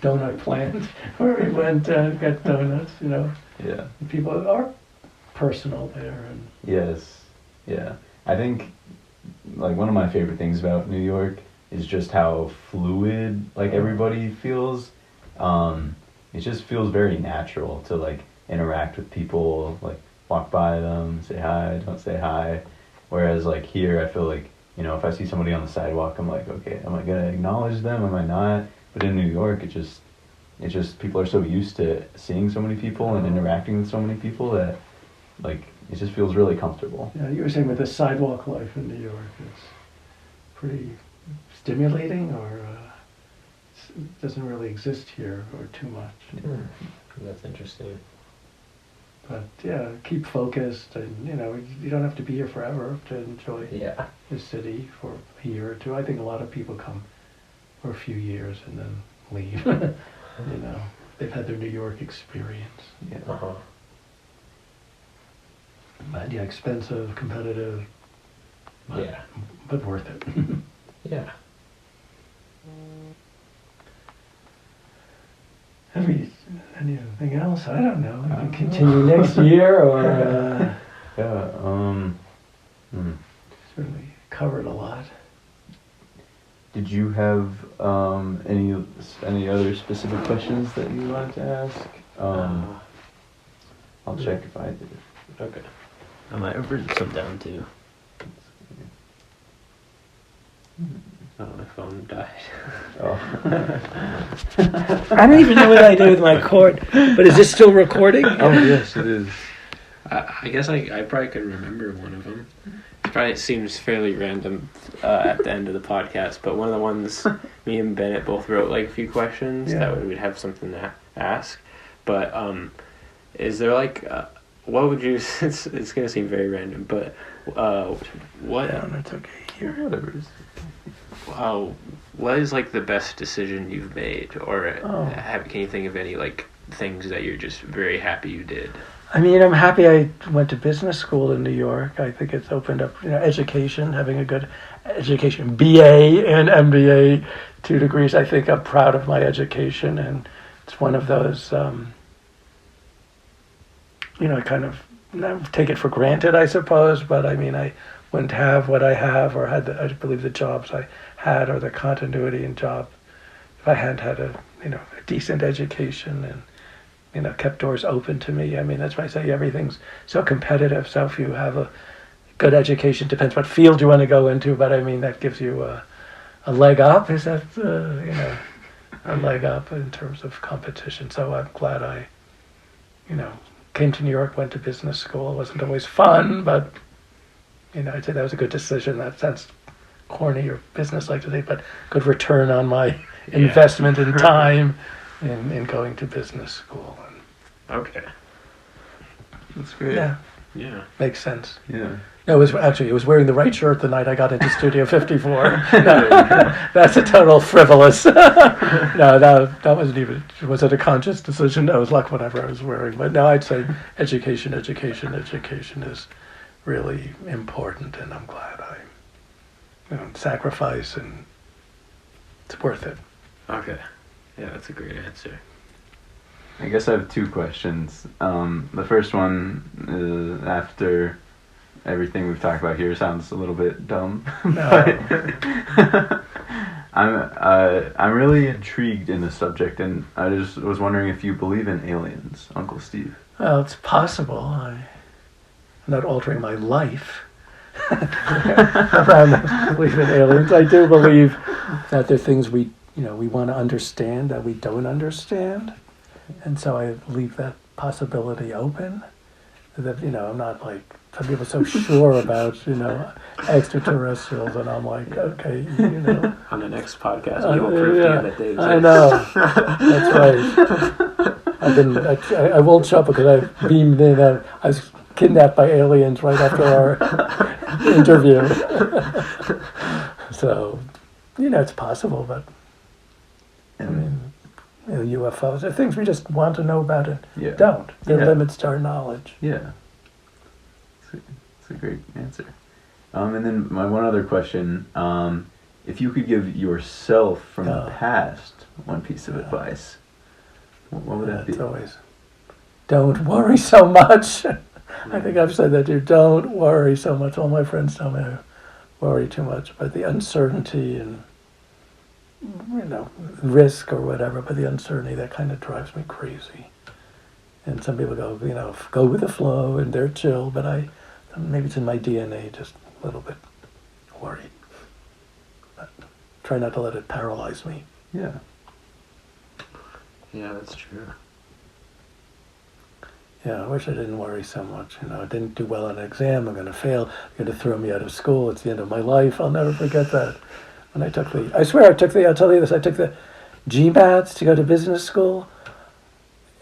S3: donut plant where we went and got donuts.
S2: Yeah.
S3: People are personal there, and
S2: Yes. Yeah. I think like one of my favorite things about New York is just how fluid like everybody feels. It just feels very natural to like interact with people, like walk by them, say hi, don't say hi. Whereas like here I feel like, if I see somebody on the sidewalk, I'm like, okay, am I gonna acknowledge them? Am I not? But in New York it just people are so used to seeing so many people and interacting with so many people that like it just feels really comfortable.
S3: you were saying with the sidewalk life in New York, it's pretty stimulating, or it doesn't really exist here, or too much.
S1: That's interesting.
S3: But yeah, keep focused, and you don't have to be here forever to enjoy
S1: Yeah.
S3: the city for a year or two. I think a lot of people come for a few years and then leave. they've had their New York experience.
S2: Yeah.
S1: Uh-huh.
S3: But yeah, expensive, competitive,
S1: Yeah.
S3: but worth it.
S1: Yeah.
S3: Have we anything else? I don't know. We can continue next year, or
S2: Yeah.
S3: certainly covered a lot.
S2: Did you have any other specific questions that you wanted to ask? I'll check if I did.
S1: Okay.
S4: I might have written some down too. Oh, my phone died.
S2: Oh.
S4: I don't even know what I did with my cord. But is this still recording?
S2: Oh yes, it is.
S1: I guess I probably could remember one of them. It probably seems fairly random at the end of the podcast, but one of the ones me and Bennett both wrote like a few questions that we'd have something to ask. But is there like what would you? It's gonna seem very random, but what?
S3: Yeah, that's okay. Here,
S2: Whatever it is.
S1: What is like the best decision you've made, or
S3: Oh.
S1: can you think of any like things that you're just very happy you did?
S3: I mean, I'm happy I went to business school in New York. I think it's opened up, education, having a good education, BA and MBA, 2 degrees. I think I'm proud of my education, and it's one of those, I kind of not take it for granted, I suppose, but I mean, I wouldn't have what I have or had, I believe, the jobs I had or the continuity in job if I hadn't had a decent education and, kept doors open to me. I mean, that's why I say everything's so competitive. So if you have a good education, depends what field you want to go into, but I mean, that gives you a leg up. Is that, a leg up in terms of competition. So I'm glad I, came to New York, went to business school. It wasn't always fun, but, I'd say that was a good decision. That sounds corny or business-like to say, but good return on my investment in time in going to business school.
S1: Okay.
S2: That's great.
S3: Yeah,
S1: Yeah.
S3: makes sense.
S2: Yeah.
S3: No, it was wearing the right shirt the night I got into Studio 54. No, that's a total frivolous. No, that wasn't even. Was it a conscious decision? No, it was like whatever I was wearing. But no, I'd say education is really important, and I'm glad I, sacrifice, and it's worth it.
S1: Okay. Yeah, that's a great answer.
S2: I guess I have 2 questions. The first one is after everything we've talked about here sounds a little bit dumb.
S3: No.
S2: I'm really intrigued in the subject, and I just was wondering if you believe in aliens, Uncle Steve.
S3: Well, it's possible. I'm not altering my life around belief in aliens. I do believe that there are things we want to understand that we don't understand, and so I leave that possibility open. That I'm not like some people so sure about extraterrestrials, and I'm like, okay,
S1: On the next podcast, we will prove to you that they exist.
S3: I know. That's right. I won't show up because I beamed in. I was kidnapped by aliens right after our interview. So, it's possible, but I mean, UFOs are things we just want to know about and don't. There are limits to our knowledge.
S2: Yeah. It's a great answer. And then my one other question, if you could give yourself from the past one piece of advice, what would that be?
S3: It's always, don't worry so much. I think I've said that too. Don't worry so much. All my friends tell me I worry too much about the uncertainty and risk or whatever, but the uncertainty, that kind of drives me crazy. And some people go, go with the flow and they're chill, but maybe it's in my DNA, just a little bit worried. But try not to let it paralyze me.
S2: Yeah.
S1: Yeah, that's true.
S3: Yeah, I wish I didn't worry so much. I didn't do well on an exam. I'm going to fail. You're going to throw me out of school. It's the end of my life. I'll never forget that. When I took I'll tell you this, I took the GMATs to go to business school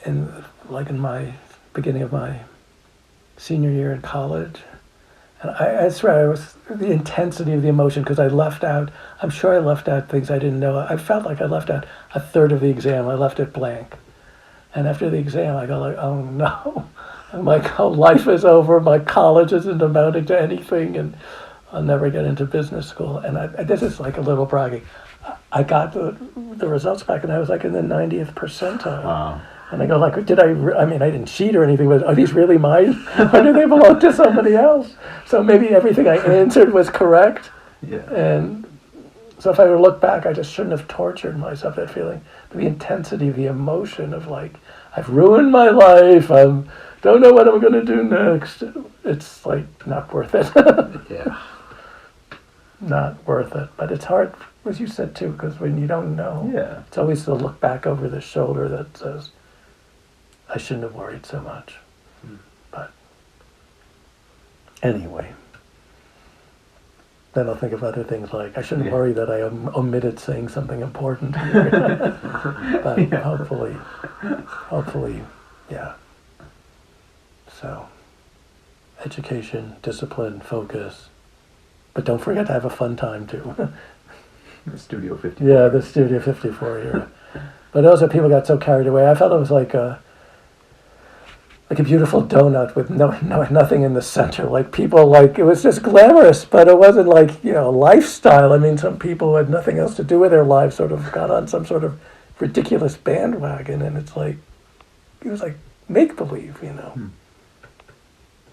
S3: in my beginning of my senior year in college. And I swear, it was the intensity of the emotion, because I'm sure I left out things I didn't know. I felt like I left out a third of the exam. I left it blank. And after the exam, I go like, oh no, my whole life is over. My college isn't amounting to anything, and I'll never get into business school. And this is like a little bragging. I got the results back, and I was like in the 90th percentile.
S2: Wow.
S3: And I go like, I mean, I didn't cheat or anything, but are these really mine? Or do they belong to somebody else? So maybe everything I answered was correct.
S2: Yeah.
S3: And so if I were to look back, I just shouldn't have tortured myself, that feeling. The intensity, the emotion of like, I've ruined my life, I don't know what I'm going to do next. It's like not worth it.
S2: Yeah.
S3: Not worth it. But it's hard, as you said too, because when you don't know,
S2: Yeah.
S3: it's always the look back over the shoulder that says, I shouldn't have worried so much. But anyway, then I'll think of other things like, I shouldn't worry that I omitted saying something important here. But hopefully, yeah. So, education, discipline, focus. But don't forget to have a fun time too.
S2: The Studio 54.
S3: Yeah, the Studio 54 era. But also people got so carried away. I felt it was like a beautiful donut with nothing in the center. Like people, like it was just glamorous, but it wasn't like, lifestyle. I mean, some people who had nothing else to do with their lives sort of got on some sort of ridiculous bandwagon, and it was like make believe,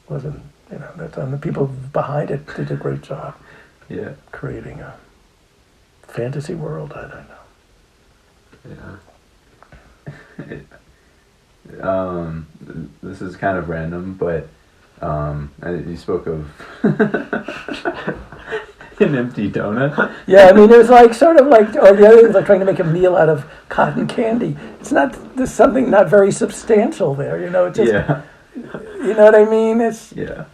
S3: Wasn't, that's on the people behind it did a great job.
S2: Yeah.
S3: Creating a fantasy world. I don't know.
S2: Yeah. This is kind of random, but you spoke of an empty donut.
S3: Yeah, I mean, it was like sort of like, or the other thing was like trying to make a meal out of cotton candy. There's something not very substantial there, It's just,
S2: Yeah.
S3: you know what I mean? It's
S2: Yeah.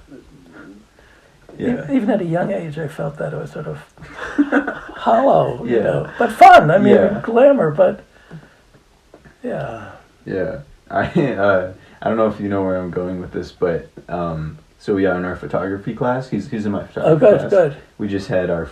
S2: Yeah.
S3: even at a young age, I felt that it was sort of hollow,
S2: Yeah.
S3: but fun. I mean,
S2: Yeah.
S3: glamour, but yeah.
S2: Yeah. I don't know if you know where I'm going with this, but so in our photography class, he's in my photography class.
S3: Good.
S2: We just had our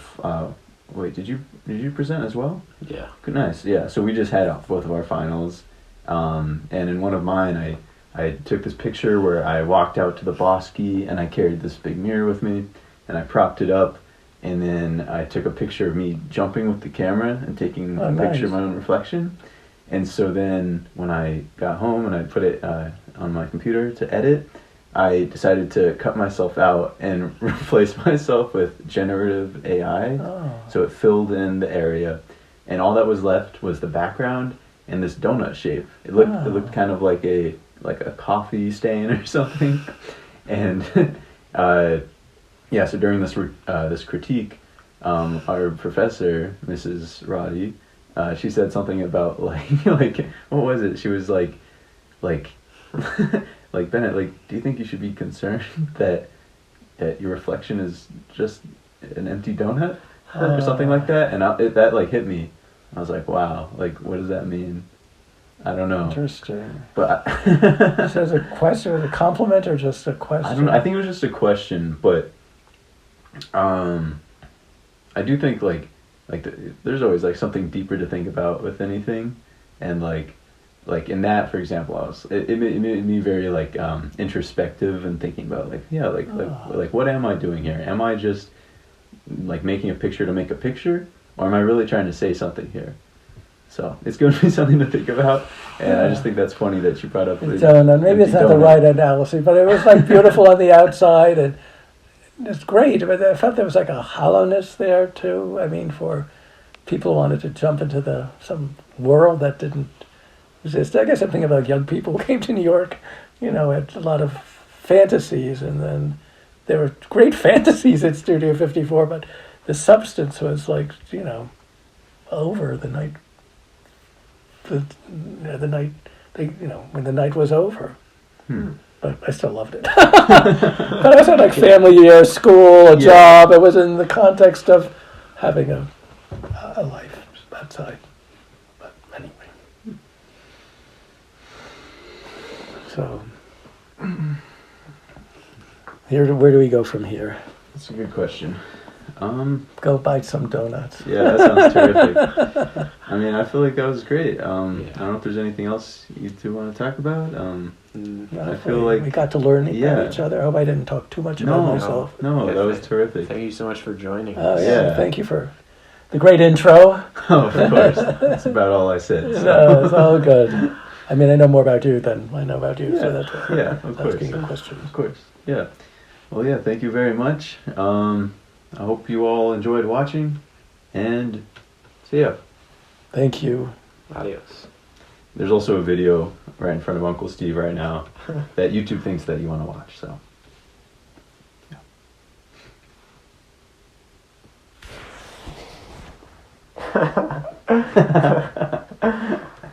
S2: wait, did you present as well?
S1: Yeah.
S2: Good, nice. Yeah, so we just had both of our finals, and in one of mine, I took this picture where I walked out to the bosque and I carried this big mirror with me, and I propped it up, and then I took a picture of me jumping with the camera and taking a picture of my own reflection. And so then when I got home and I put it on my computer to edit, I decided to cut myself out and replace myself with generative AI.
S3: Oh.
S2: So it filled in the area, and all that was left was the background and this donut shape. It looked kind of like a coffee stain or something. And so during this critique, our professor, Mrs. Roddy, she said something about like what was it? She was like Bennett, do you think you should be concerned that your reflection is just an empty donut or something like that? And that hit me. I was like, wow, what does that mean? I don't know.
S3: Interesting.
S2: But
S3: So is it a question, or a compliment, or just a question?
S2: I don't know. I think it was just a question, but I do think there's always something deeper to think about with anything, and like in that, for example, it made me very introspective and thinking about what am I doing here? Am I just making a picture to make a picture, or am I really trying to say something here? So it's going to be something to think about, and I just think that's funny that you brought up.
S3: Maybe it's not the right analogy, but it was beautiful on the outside, and it's great. But I felt there was a hollowness there too. I mean, for people who wanted to jump into some world that didn't exist. I guess something about young people who came to New York, had a lot of fantasies, and then there were great fantasies at Studio 54, but the substance was over the night. The night, when the night was over. But I still loved it. But I also family year, school, a job. It was in the context of having a life outside. But anyway. So, where do we go from here?
S2: That's a good question.
S3: Go buy some donuts.
S2: Yeah, that sounds terrific. I mean, I feel like that was great. I don't know if there's anything else you two want to talk about.
S3: No,
S2: I feel like
S3: we got to learn about
S2: yeah.
S3: each other. I hope I didn't talk too much about myself.
S2: No, that was terrific.
S1: Thank you so much for joining
S3: Oh
S1: us.
S3: yeah,
S2: Yeah.
S3: thank you for the great intro.
S2: Oh, of course. That's about all I said. So.
S3: No, it's all good. I mean, I know more about you than I know about you, so that's why
S2: Yeah, of
S3: I'm
S2: course.
S3: asking a question.
S2: Of course. Yeah. Well, yeah, thank you very much. I hope you all enjoyed watching, and see ya.
S3: Thank you.
S1: Adios.
S2: There's also a video right in front of Uncle Steve right now that YouTube thinks that you want to watch, so. Yeah.